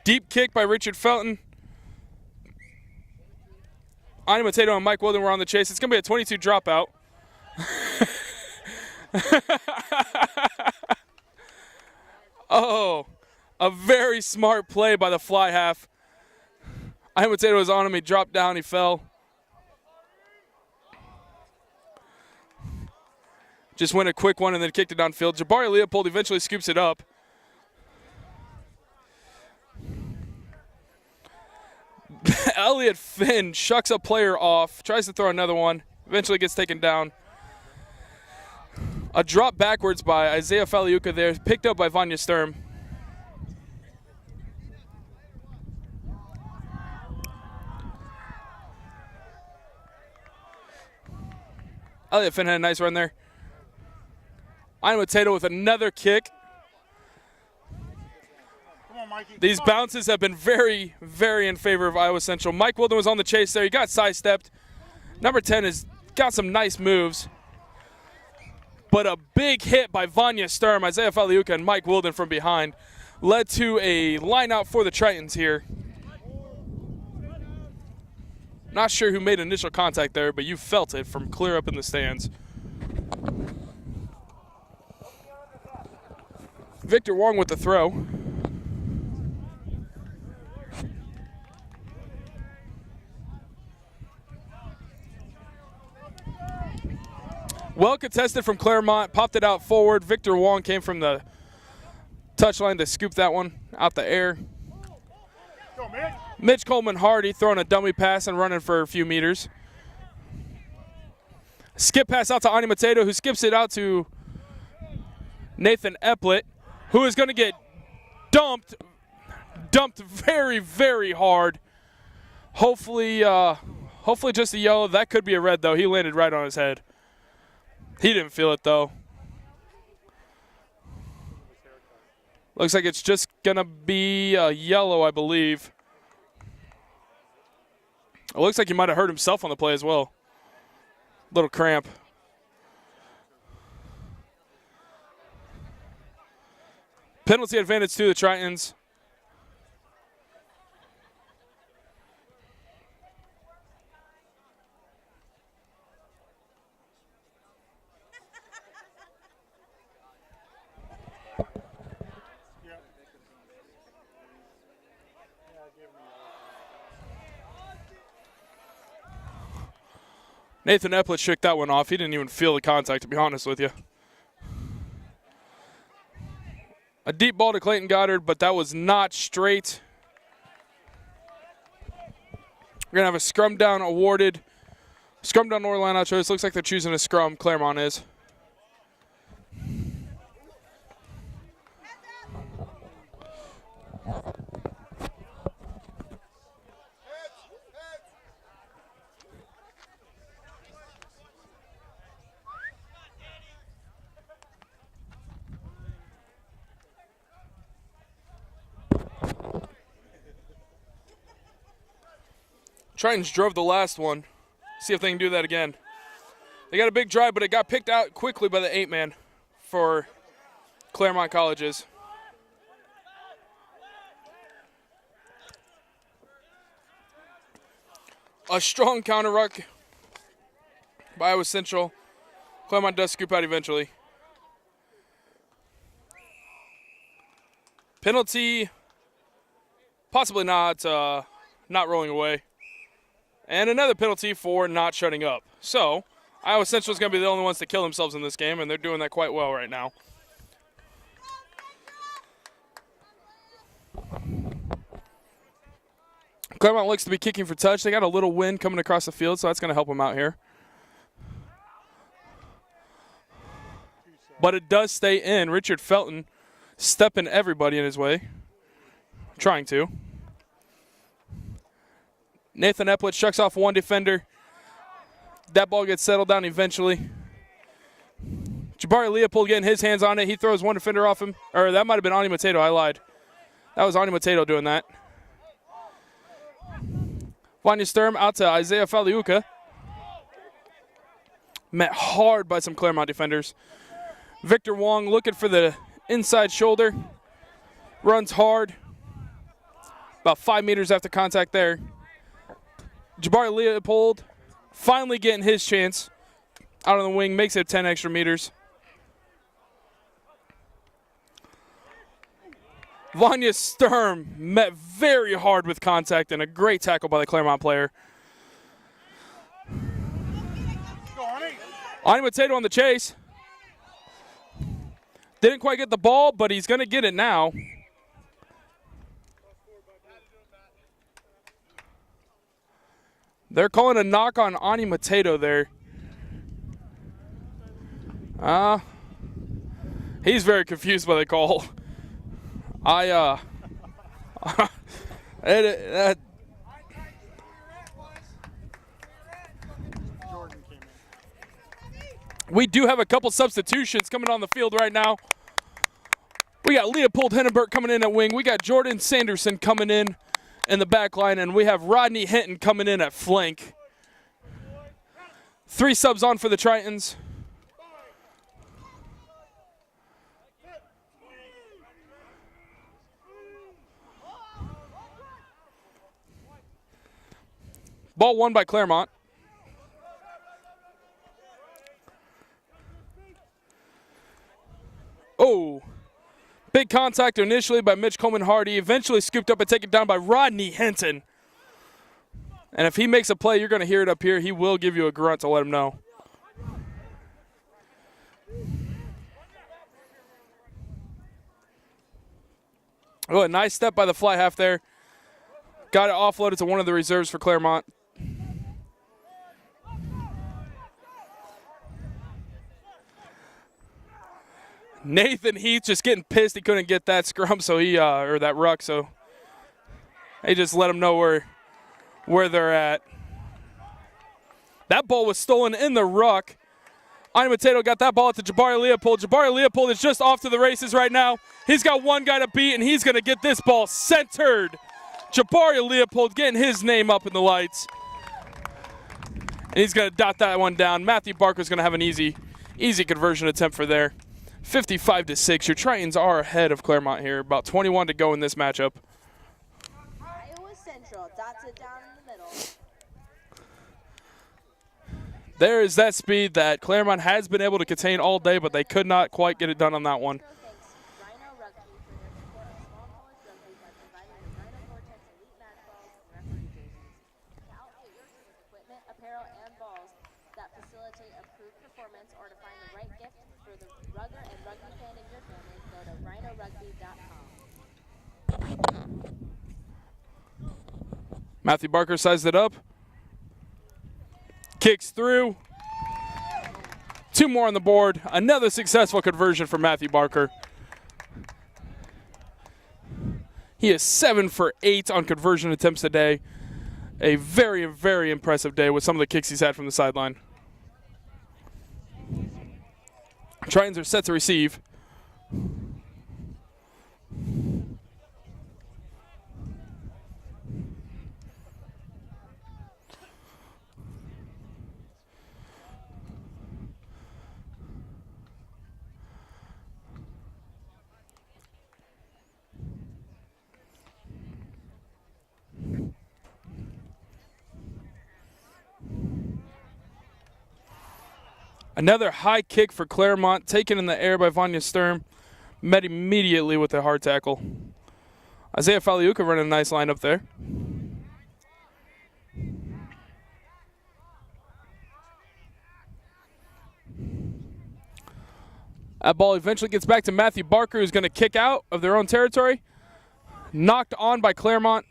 Deep kick by Richard Felton. Ani Tato and Mike Wilden were on the chase. It's going to be a 22 dropout. Oh, a very smart play by the fly half. Ani Tato was on him. He dropped down. He fell. Just went a quick one and then kicked it downfield. Jabari Leopold eventually scoops it up. Elliott Finn shucks a player off, tries to throw another one, eventually gets taken down. A drop backwards by Isaiah Faliuka there, picked up by Vanya Sturm. Elliott Finn had a nice run there. Iowa Tato with another kick. These bounces have been very, very in favor of Iowa Central. Mike Wilden was on the chase there. He got sidestepped. Number 10 has got some nice moves. But a big hit by Vanya Sturm, Isaiah Faliuka, and Mike Wilden from behind led to a line out for the Tritons here. Not sure who made initial contact there, but you felt it from clear up in the stands. Victor Wong with the throw. Well contested from Claremont, popped it out forward. Victor Wong came from the touchline to scoop that one out the air. Mitch Coleman Hardy throwing a dummy pass and running for a few meters. Skip pass out to Ani Mateto, who skips it out to Nathan Eplett, who is going to get dumped very, very hard. Hopefully just a yellow. That could be a red, though. He landed right on his head. He didn't feel it, though. Looks like it's just going to be a yellow, I believe. It looks like he might have hurt himself on the play as well. Little cramp. Penalty advantage to the Tritons. Nathan Eplett shook that one off. He didn't even feel the contact, to be honest with you. A deep ball to Clayton Goddard, but that was not straight. We're going to have a scrum down awarded. Scrum down or line out choice. Looks like they're choosing a scrum. Claremont is. Tritons drove the last one. See if they can do that again. They got a big drive, but it got picked out quickly by the 8-man for Claremont Colleges. A strong counter ruck by Iowa Central. Claremont does scoop out eventually. Penalty, possibly not rolling away. And another penalty for not shutting up. So, Iowa Central is going to be the only ones to kill themselves in this game, and they're doing that quite well right now. Claremont looks to be kicking for touch. They got a little wind coming across the field, so that's going to help them out here. But it does stay in. Richard Felton stepping everybody in his way. Trying to. Nathan Epplett chucks off one defender. That ball gets settled down eventually. Jabari Leopold getting his hands on it. He throws one defender off him. Or that might have been Ani Mateto. I lied. That was Ani Mateto doing that. Vanya Sturm out to Isaiah Faliuka. Met hard by some Claremont defenders. Victor Wong looking for the inside shoulder. Runs hard. About 5 meters after contact there. Jabari Leopold finally getting his chance. Out on the wing, makes it 10 extra meters. Vanya Sturm met very hard with contact and a great tackle by the Claremont player. Ani Mateto on the chase. Didn't quite get the ball, but he's going to get it now. They're calling a knock on Ani Mateto there. He's very confused by the call. We do have a couple substitutions coming on the field right now. We got Leopold Hennenberg coming in at wing. We got Jordan Sanderson coming in the back line, and we have Rodney Hinton coming in at flank. 3 subs on for the Tritons. Ball won by Claremont. Oh, big contact initially by Mitch Coleman-Hardy, eventually scooped up and taken down by Rodney Hinton. And if he makes a play, you're going to hear it up here. He will give you a grunt to let him know. Oh, a nice step by the fly half there. Got it offloaded to one of the reserves for Claremont. Nathan Heath just getting pissed he couldn't get that scrum, so he or that ruck, so they just let him know where they're at. That ball was stolen in the ruck. Ani Mateto got that ball out to Jabari Leopold. Jabari Leopold is just off to the races right now. He's got one guy to beat, and he's going to get this ball centered. Jabari Leopold getting his name up in the lights. And he's going to dot that one down. Matthew Barker's going to have an easy conversion attempt for there. 55-6. Your Tritons are ahead of Claremont here. About 21 to go in this matchup. Iowa Central dots it down in the middle. There is that speed that Claremont has been able to contain all day, but they could not quite get it done on that one. Thanks Rhino Rugby for their support of small college rugby by providing the Rhino Vortex Elite match balls and referee jerseys. To outfit your team with equipment, apparel, and balls that facilitate improved performance, or to find the right gift for the rugger and rugby fan in your family, go to rhinorugby.com. Matthew Barker sized it up. Kicks through. 2 more on the board. Another successful conversion for Matthew Barker. He is 7 for 8 on conversion attempts today. A very, very impressive day with some of the kicks he's had from the sideline. Tritons are set to receive. Another high kick for Claremont, taken in the air by Vanya Sturm, met immediately with a hard tackle. Isaiah Faliuka running a nice line up there. That ball eventually gets back to Matthew Barker, who's going to kick out of their own territory. Knocked on by Claremont.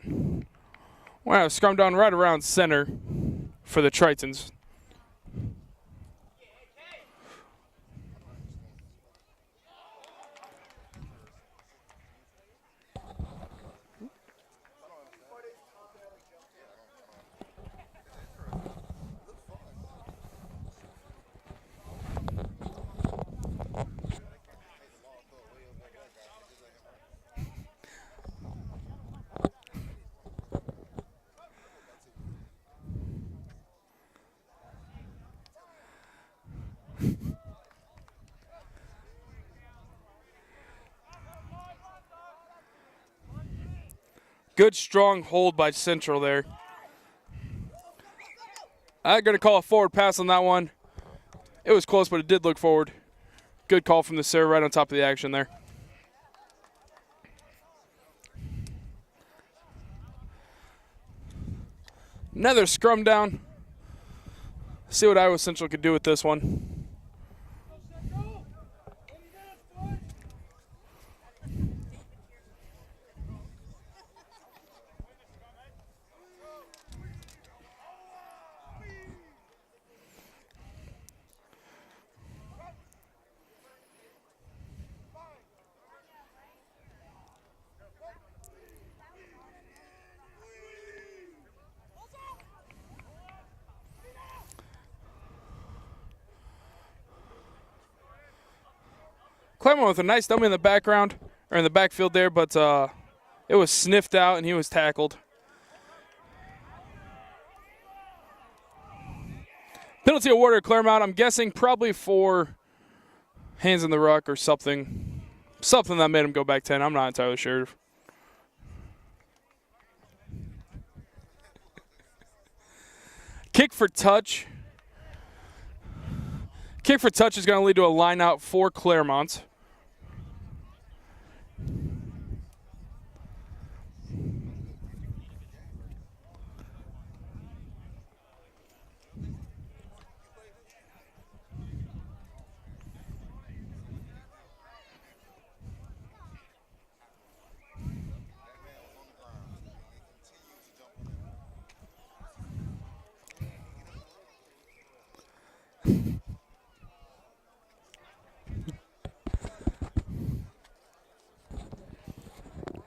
We're going to scrum down right around center for the Tritons. Good strong hold by Central there. I'm going to call a forward pass on that one. It was close, but it did look forward. Good call from the serve right on top of the action there. Another scrum down. See what Iowa Central could do with this one. Claremont with a nice dummy in the background, or in the backfield there, but it was sniffed out and he was tackled. Penalty awarded to Claremont, I'm guessing probably for hands in the ruck or something. Something that made him go back 10, I'm not entirely sure. Kick for touch. Kick for touch is going to lead to a line out for Claremont.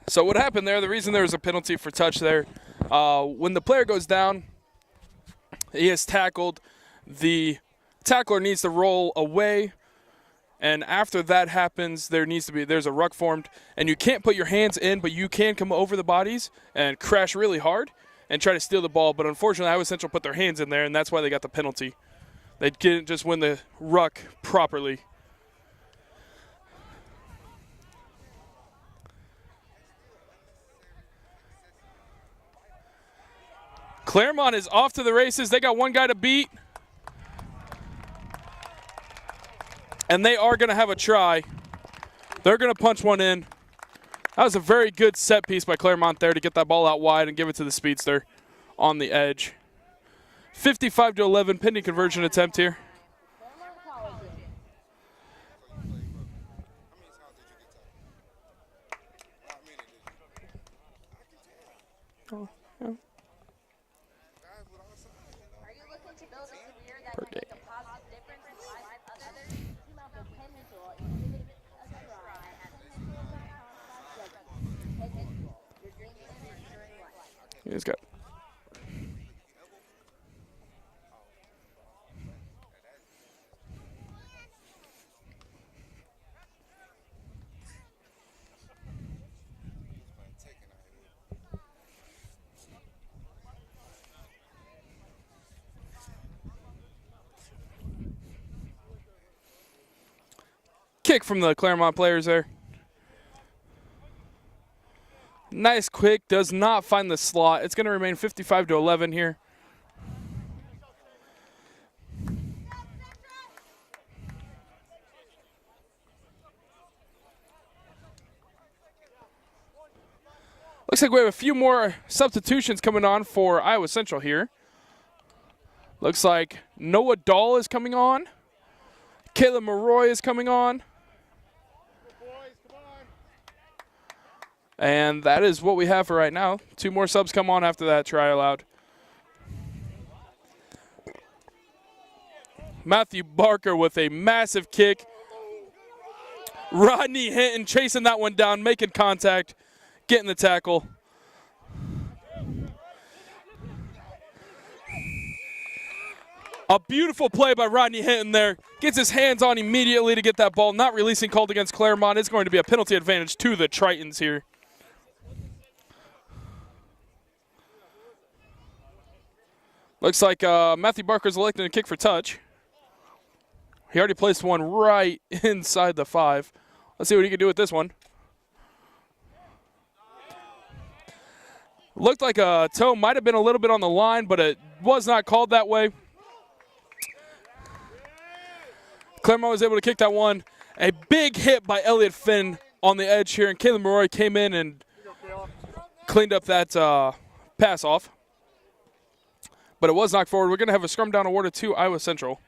So what happened there, the reason there was a penalty for touch there, when the player goes down, he is tackled, the tackler needs to roll away, and after that happens, there's a ruck formed, and you can't put your hands in, but you can come over the bodies and crash really hard and try to steal the ball, but unfortunately Iowa Central put their hands in there, and that's why they got the penalty. They didn't just win the ruck properly. Claremont is off to the races. They got one guy to beat. And they are going to have a try. They're going to punch one in. That was a very good set piece by Claremont there to get that ball out wide and give it to the speedster on the edge. 55-11, pending conversion attempt here. Oh, yeah. He's got. Kick from the Claremont players there. Nice quick, does not find the slot. It's going to remain 55-11 here. Looks like we have a few more substitutions coming on for Iowa Central here. Looks like Noah Dahl is coming on. Caleb Maroy is coming on. And that is what we have for right now. 2 more subs come on after that try allowed. Matthew Barker with a massive kick. Rodney Hinton chasing that one down, making contact, getting the tackle. A beautiful play by Rodney Hinton there. Gets his hands on immediately to get that ball. Not releasing called against Claremont. It's going to be a penalty advantage to the Tritons here. Looks like Matthew Barker's electing a kick for touch. He already placed one right inside the 5. Let's see what he can do with this one. Looked like a toe might have been a little bit on the line, but it was not called that way. Claremont was able to kick that one. A big hit by Elliott Finn on the edge here, and Caleb Maroy came in and cleaned up that pass off. But it was knocked forward. We're going to have a scrum down awarded to Iowa Central.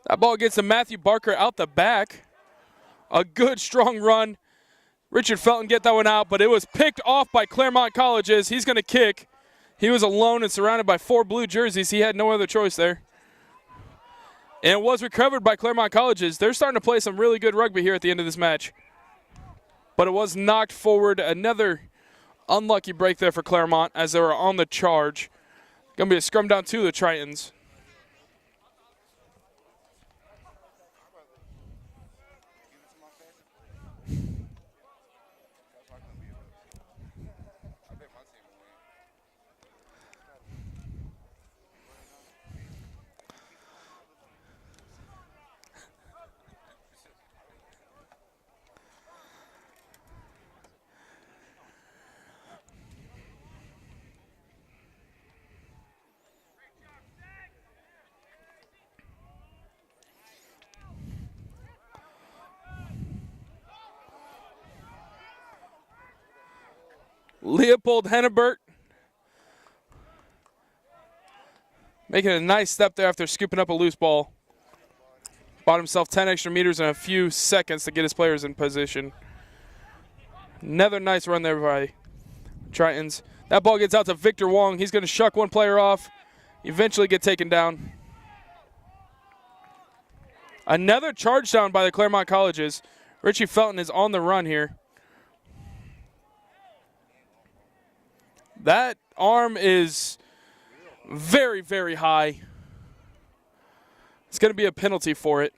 That ball gets to Matthew Barker out the back. A good, strong run. Richard Felton get that one out, but it was picked off by Claremont Colleges. He's going to kick. He was alone and surrounded by 4 blue jerseys. He had no other choice there. And it was recovered by Claremont Colleges. They're starting to play some really good rugby here at the end of this match. But it was knocked forward. Another unlucky break there for Claremont as they were on the charge. Going to be a scrum down to the Tritons. Leopold Hennebert making a nice step there after scooping up a loose ball. Bought himself 10 extra meters in a few seconds to get his players in position. Another nice run there by Tritons. That ball gets out to Victor Wong. He's going to shuck one player off, eventually get taken down. Another charge down by the Claremont Colleges. Richie Felton is on the run here. That arm is very, very high. It's going to be a penalty for it.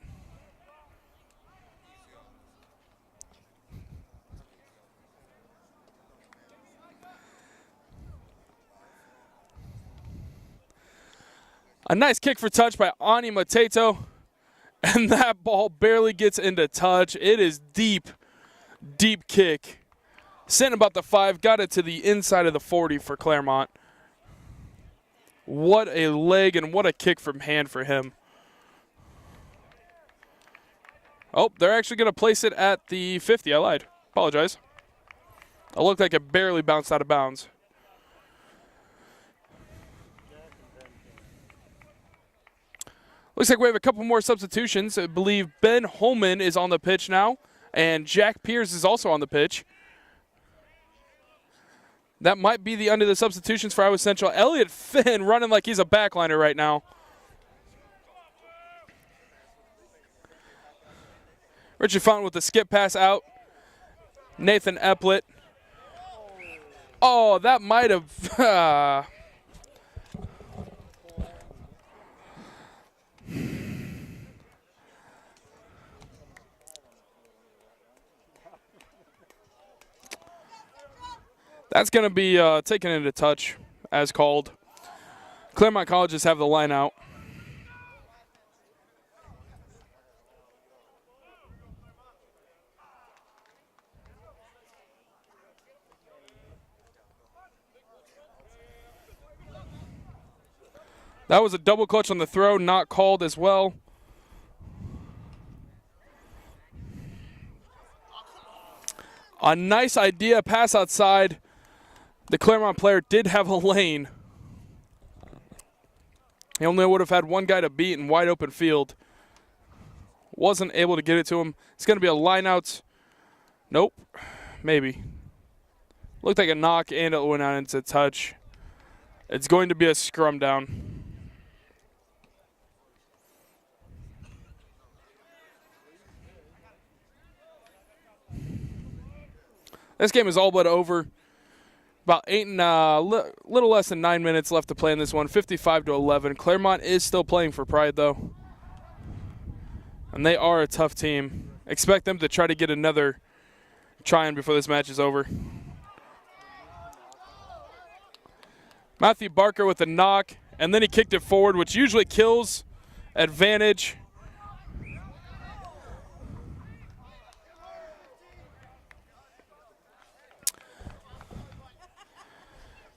A nice kick for touch by Ani Mateto. And that ball barely gets into touch. It is deep, deep kick. Sitting about the 5, got it to the inside of the 40 for Claremont. What a leg and what a kick from hand for him. Oh, they're actually going to place it at the 50. I lied. Apologize. It looked like it barely bounced out of bounds. Looks like we have a couple more substitutions. I believe Ben Holman is on the pitch now, and Jack Pierce is also on the pitch. That might be the end of the substitutions for Iowa Central. Elliot Finn running like he's a backliner right now. Richard Fountain with the skip pass out. Nathan Epplett. Oh, that might have... That's going to be taken into touch, as called. Claremont Colleges have the line out. That was a double clutch on the throw, not called as well. A nice idea, pass outside. The Claremont player did have a lane. He only would have had one guy to beat in wide open field. Wasn't able to get it to him. It's going to be a line out. Nope. Maybe. Looked like a knock and it went out into touch. It's going to be a scrum down. This game is all but over. About little less than 9 minutes left to play in this one. 55-11. Claremont is still playing for pride, though. And they are a tough team. Expect them to try to get another try in before this match is over. Matthew Barker with a knock, and then he kicked it forward, which usually kills. Advantage.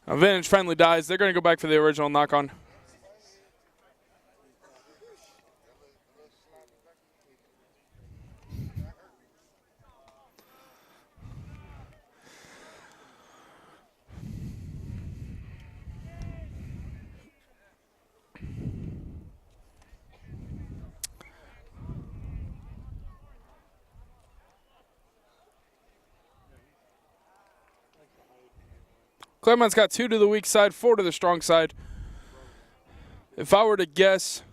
Advantage finally dies. They're going to go back for the original knock-on. Claremont's got 2 to the weak side, 4 to the strong side. If I were to guess,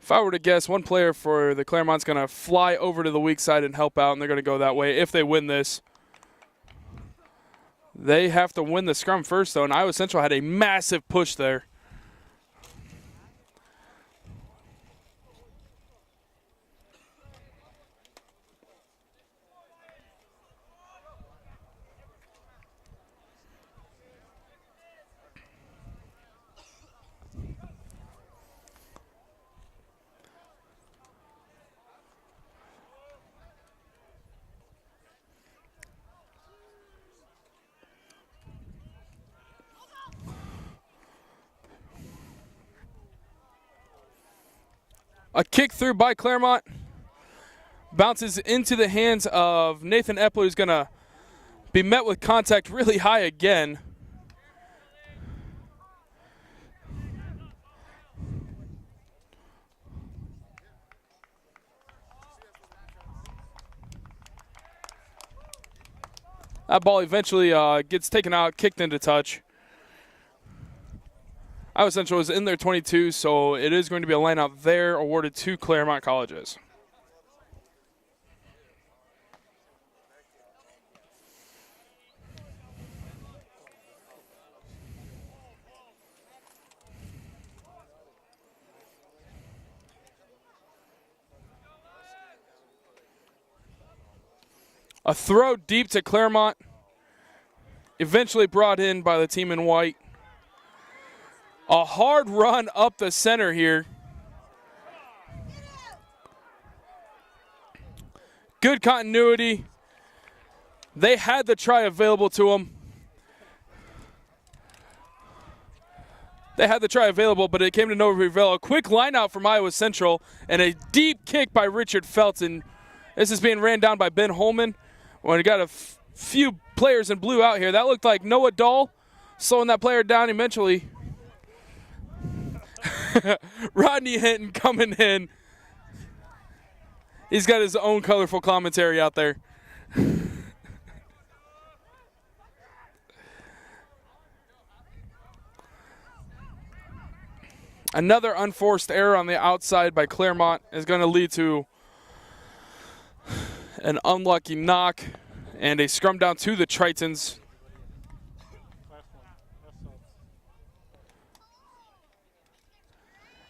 one player for the Claremont's going to fly over to the weak side and help out, and they're going to go that way if they win this. They have to win the scrum first, though, and Iowa Central had a massive push there. A kick through by Claremont. Bounces into the hands of Nathan Epler, who's going to be met with contact really high again. That ball eventually gets taken out, kicked into touch. Iowa Central is in their 22, so it is going to be a line out there awarded to Claremont Colleges. A throw deep to Claremont, eventually brought in by the team in white. A hard run up the center here. Good continuity. They had the try available to them. They had the try available, but it came to no avail. A quick line out from Iowa Central and a deep kick by Richard Felton. This is being ran down by Ben Holman. When we got a few players in blue out here, that looked like Noah Dahl slowing that player down eventually. Rodney Hinton coming in. He's got his own colorful commentary out there. Another unforced error on the outside by Claremont is going to lead to an unlucky knock and a scrum down to the Tritons.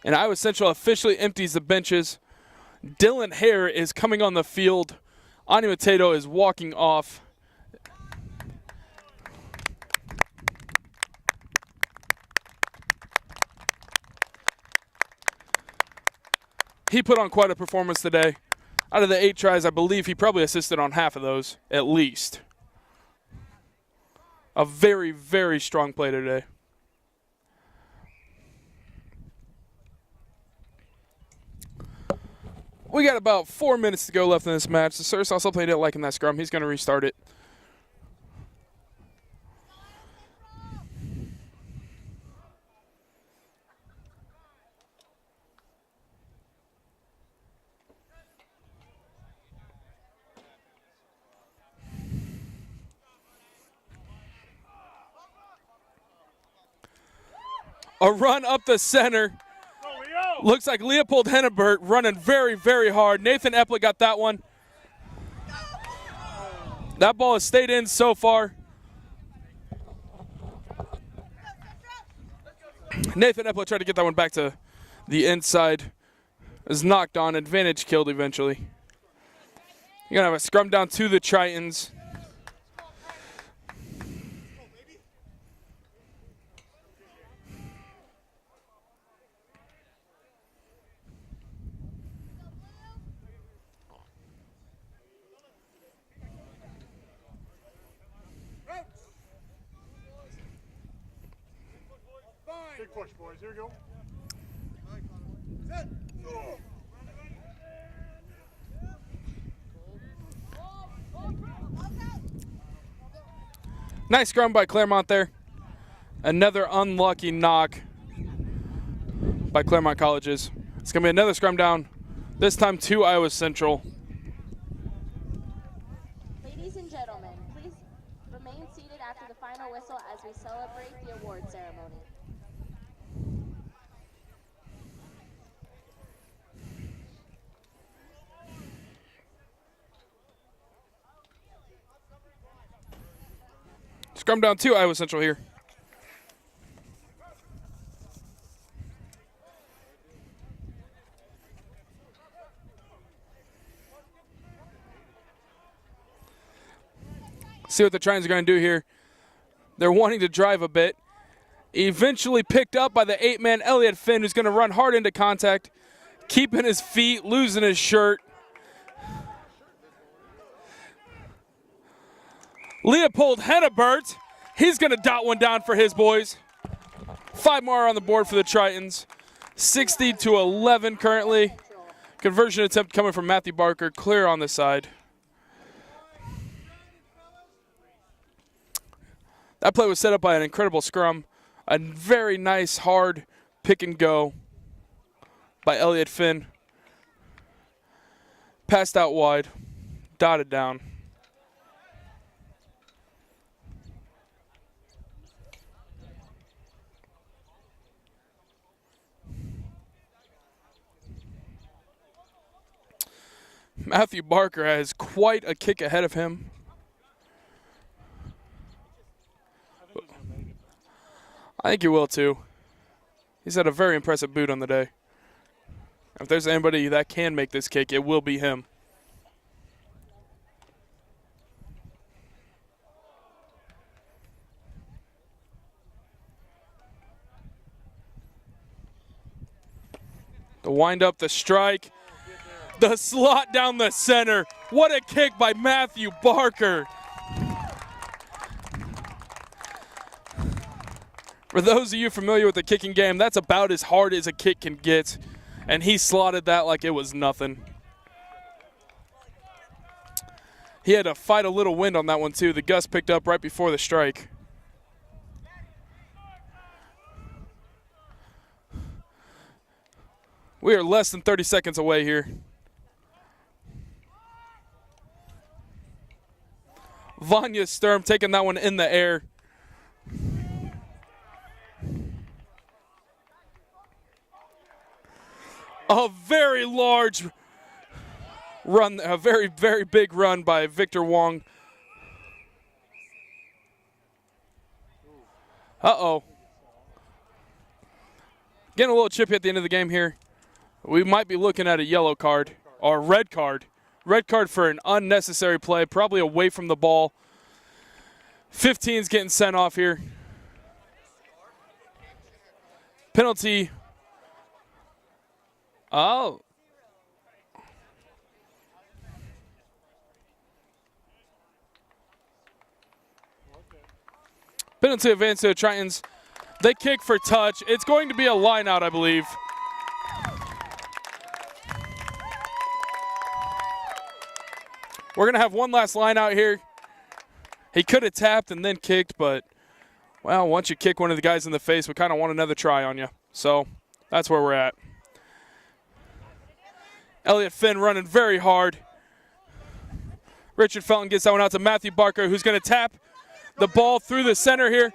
And Iowa Central officially empties the benches. Dylan Hare is coming on the field. Ani Mateto is walking off. He put on quite a performance today. Out of the 8 tries, I believe he probably assisted on half of those, at least. A very, very strong play today. We got about 4 minutes to go left in this match. The Sir saw something he didn't like in that scrum. He's going to restart it. A run up the center. Looks like Leopold Hennebert running very, very hard. Nathan Epplett got that one. That ball has stayed in so far. Nathan Epplett tried to get that one back to the inside. Is knocked on. Advantage killed eventually. You're going to have a scrum down to the Tritons. Big push, boys. Here we go. Nice scrum by Claremont there. Another unlucky knock by Claremont Colleges. It's going to be another scrum down, this time to Iowa Central. Ladies and gentlemen, please remain seated after the final whistle as we celebrate the award ceremony. Scrum down to Iowa Central here. See what the Tritons are going to do here. They're wanting to drive a bit. Eventually picked up by the 8-man Elliott Finn, who's going to run hard into contact, keeping his feet, losing his shirt. Leopold Hennebert, he's going to dot one down for his boys. 5 more on the board for the Tritons. 60-11 currently. Conversion attempt coming from Matthew Barker, clear on the side. That play was set up by an incredible scrum. A very nice, hard pick and go by Elliott Finn. Passed out wide, dotted down. Matthew Barker has quite a kick ahead of him. I think he will too. He's had a very impressive boot on the day. If there's anybody that can make this kick, it will be him. The wind up, the strike, the slot down the center. What a kick by Matthew Barker. For those of you familiar with the kicking game, that's about as hard as a kick can get. And he slotted that like it was nothing. He had to fight a little wind on that one too. The gust picked up right before the strike. We are less than 30 seconds away here. Vanya Sturm taking that one in the air. A very large run, a very, very big run by Victor Wong. Uh-oh. Getting a little chippy at the end of the game here. We might be looking at a yellow card or red card. Red card for an unnecessary play, probably away from the ball. 15's getting sent off here. Penalty. Oh. Penalty advance to the Tritons. They kick for touch. It's going to be a line out, I believe. We're going to have one last line out here. He could have tapped and then kicked, but, well, once you kick one of the guys in the face, we kind of want another try on you. So that's where we're at. Elliot Finn running very hard. Richard Felton gets that one out to Matthew Barker, who's going to tap the ball through the center here.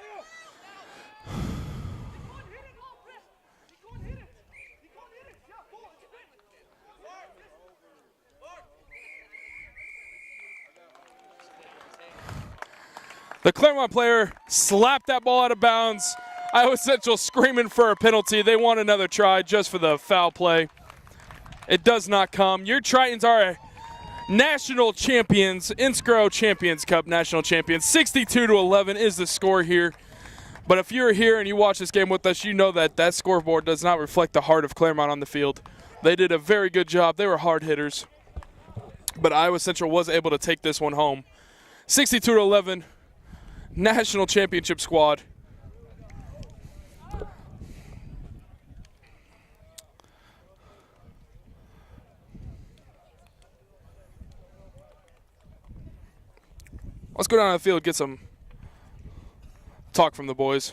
The Claremont player slapped that ball out of bounds. Iowa Central screaming for a penalty. They want another try just for the foul play. It does not come. Your Tritons are national champions, NSCRO Champions Cup national champions. 62-11 is the score here. But if you're here and you watch this game with us, you know that that scoreboard does not reflect the heart of Claremont on the field. They did a very good job. They were hard hitters. But Iowa Central was able to take this one home. 62-11. National championship squad. Let's go down to the field, get some talk from the boys.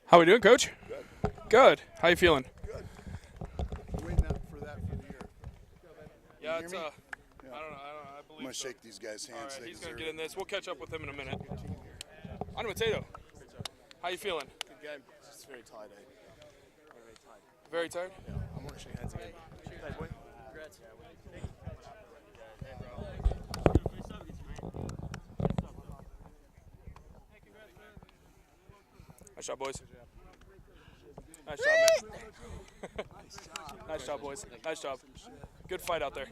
How we doing, Coach? Good. Good. How you feeling? Good. Waiting for that for the year. Yeah, it's hear me? I don't know. I believe I'm gonna so. shake these guys' hands. All right, They he's gonna deserve get it. in this. We'll catch up with him in a minute. On to Potato. How you feeling? Good game. It's very tight, eh? Very tight. Very tired? Yeah. I'm gonna shake hands again. Hey, boy. Congrats. Nice job, boys. Nice job, man. Nice job, boys. Nice job. Good fight out there.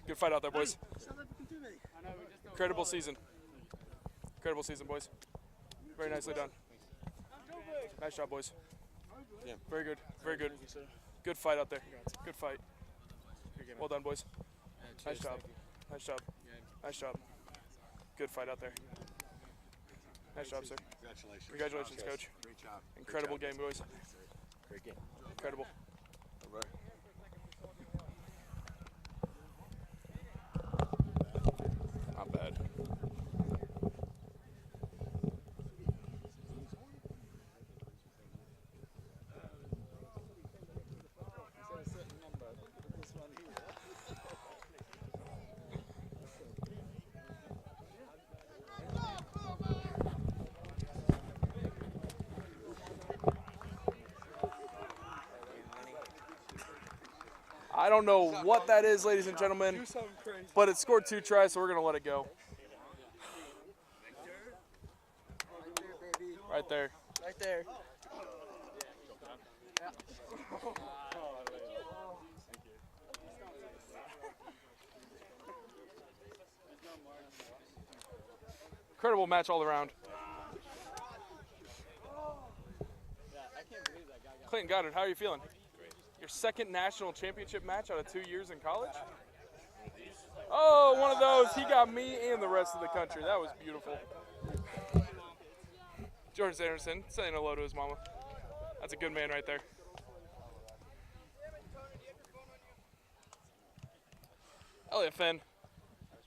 Good fight out there, boys. Incredible season. Incredible season, boys. Very nicely done. Nice job, boys. Very good. Very good. Good fight out there. Good fight. Well done, boys. Nice job. Nice job. Nice job. Good fight out there. Nice job, sir. Congratulations. Congratulations, Coach. Great job. Incredible game, boys. Great game. Incredible. All right. Not bad. I don't know what that is, ladies and gentlemen, but it scored 2 tries, so we're going to let it go. Right there. Right there. Incredible match all around. Clayton Goddard, how are you feeling? Your second national championship match out of 2 years in college? Oh, one of those. He got me and the rest of the country. That was beautiful. Jordan Sanderson saying hello to his mama. That's a good man right there. Elliot Finn,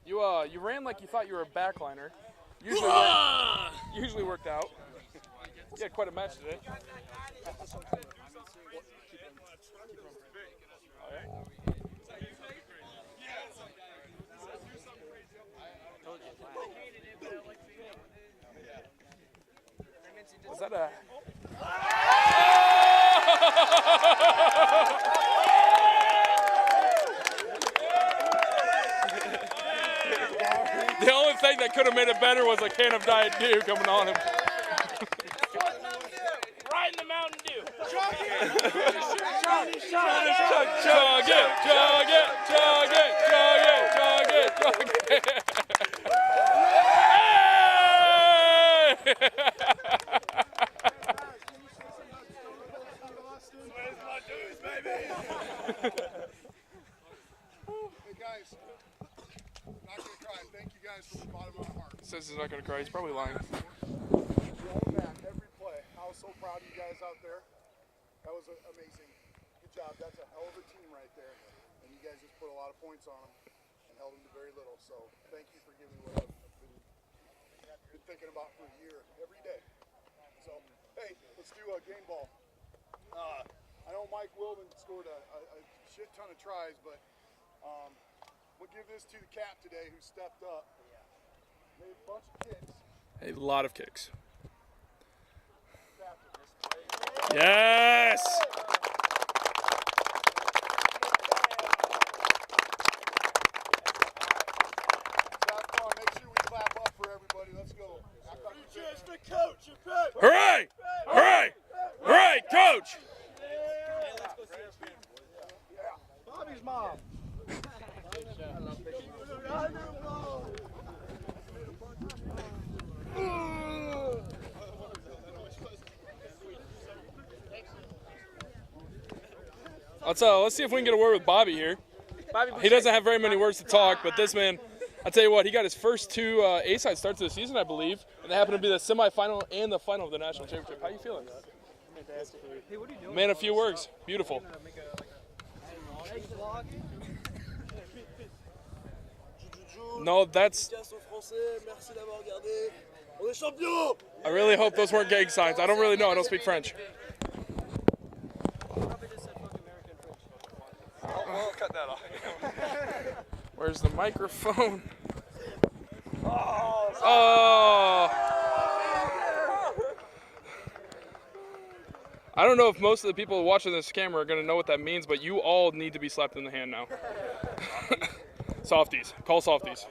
you ran like you thought you were a backliner. Usually worked out. You had quite a match today. Was that a... The only thing that could have made it better was a can of Diet Dew coming on him. Right in the Mountain Dew. Chug it, chug it, chug it, chug it, chug it, chug it. Hey guys, not gonna cry. Thank you guys from the bottom of my heart. Says he's not going to cry. He's probably lying. Man, every play. I was so proud of you guys out there. That was amazing. Good job. That's a hell of a team right there. And you guys just put a lot of points on them and held them to very little. So thank you for giving me what I've been thinking about for a year, every day. So, hey, let's do a game ball. I know Mike Wilden scored a shit ton of tries, but we'll give this to the cap today who stepped up. Made a bunch of kicks. A lot of kicks. Yes! Make sure we clap up for everybody. Let's go. Cheers to Coach. Hooray! Hooray! Hooray, Coach! Bobby's mom. Let's see if we can get a word with Bobby here. He doesn't have very many words to talk, but this man, I'll tell you what, he got his first 2 A-side starts of the season, I believe, and they happen to be the semifinal and the final of the national championship. How you feeling? Fantastic. Hey, what are you doing? Man, a few words. Beautiful. No, that's... I really hope those weren't gang signs. I don't really know. I don't speak French. I'll cut that off. Where's the microphone? Oh! I don't know if most of the people watching this camera are going to know what that means, but you all need to be slapped in the hand now. Softies. Call softies.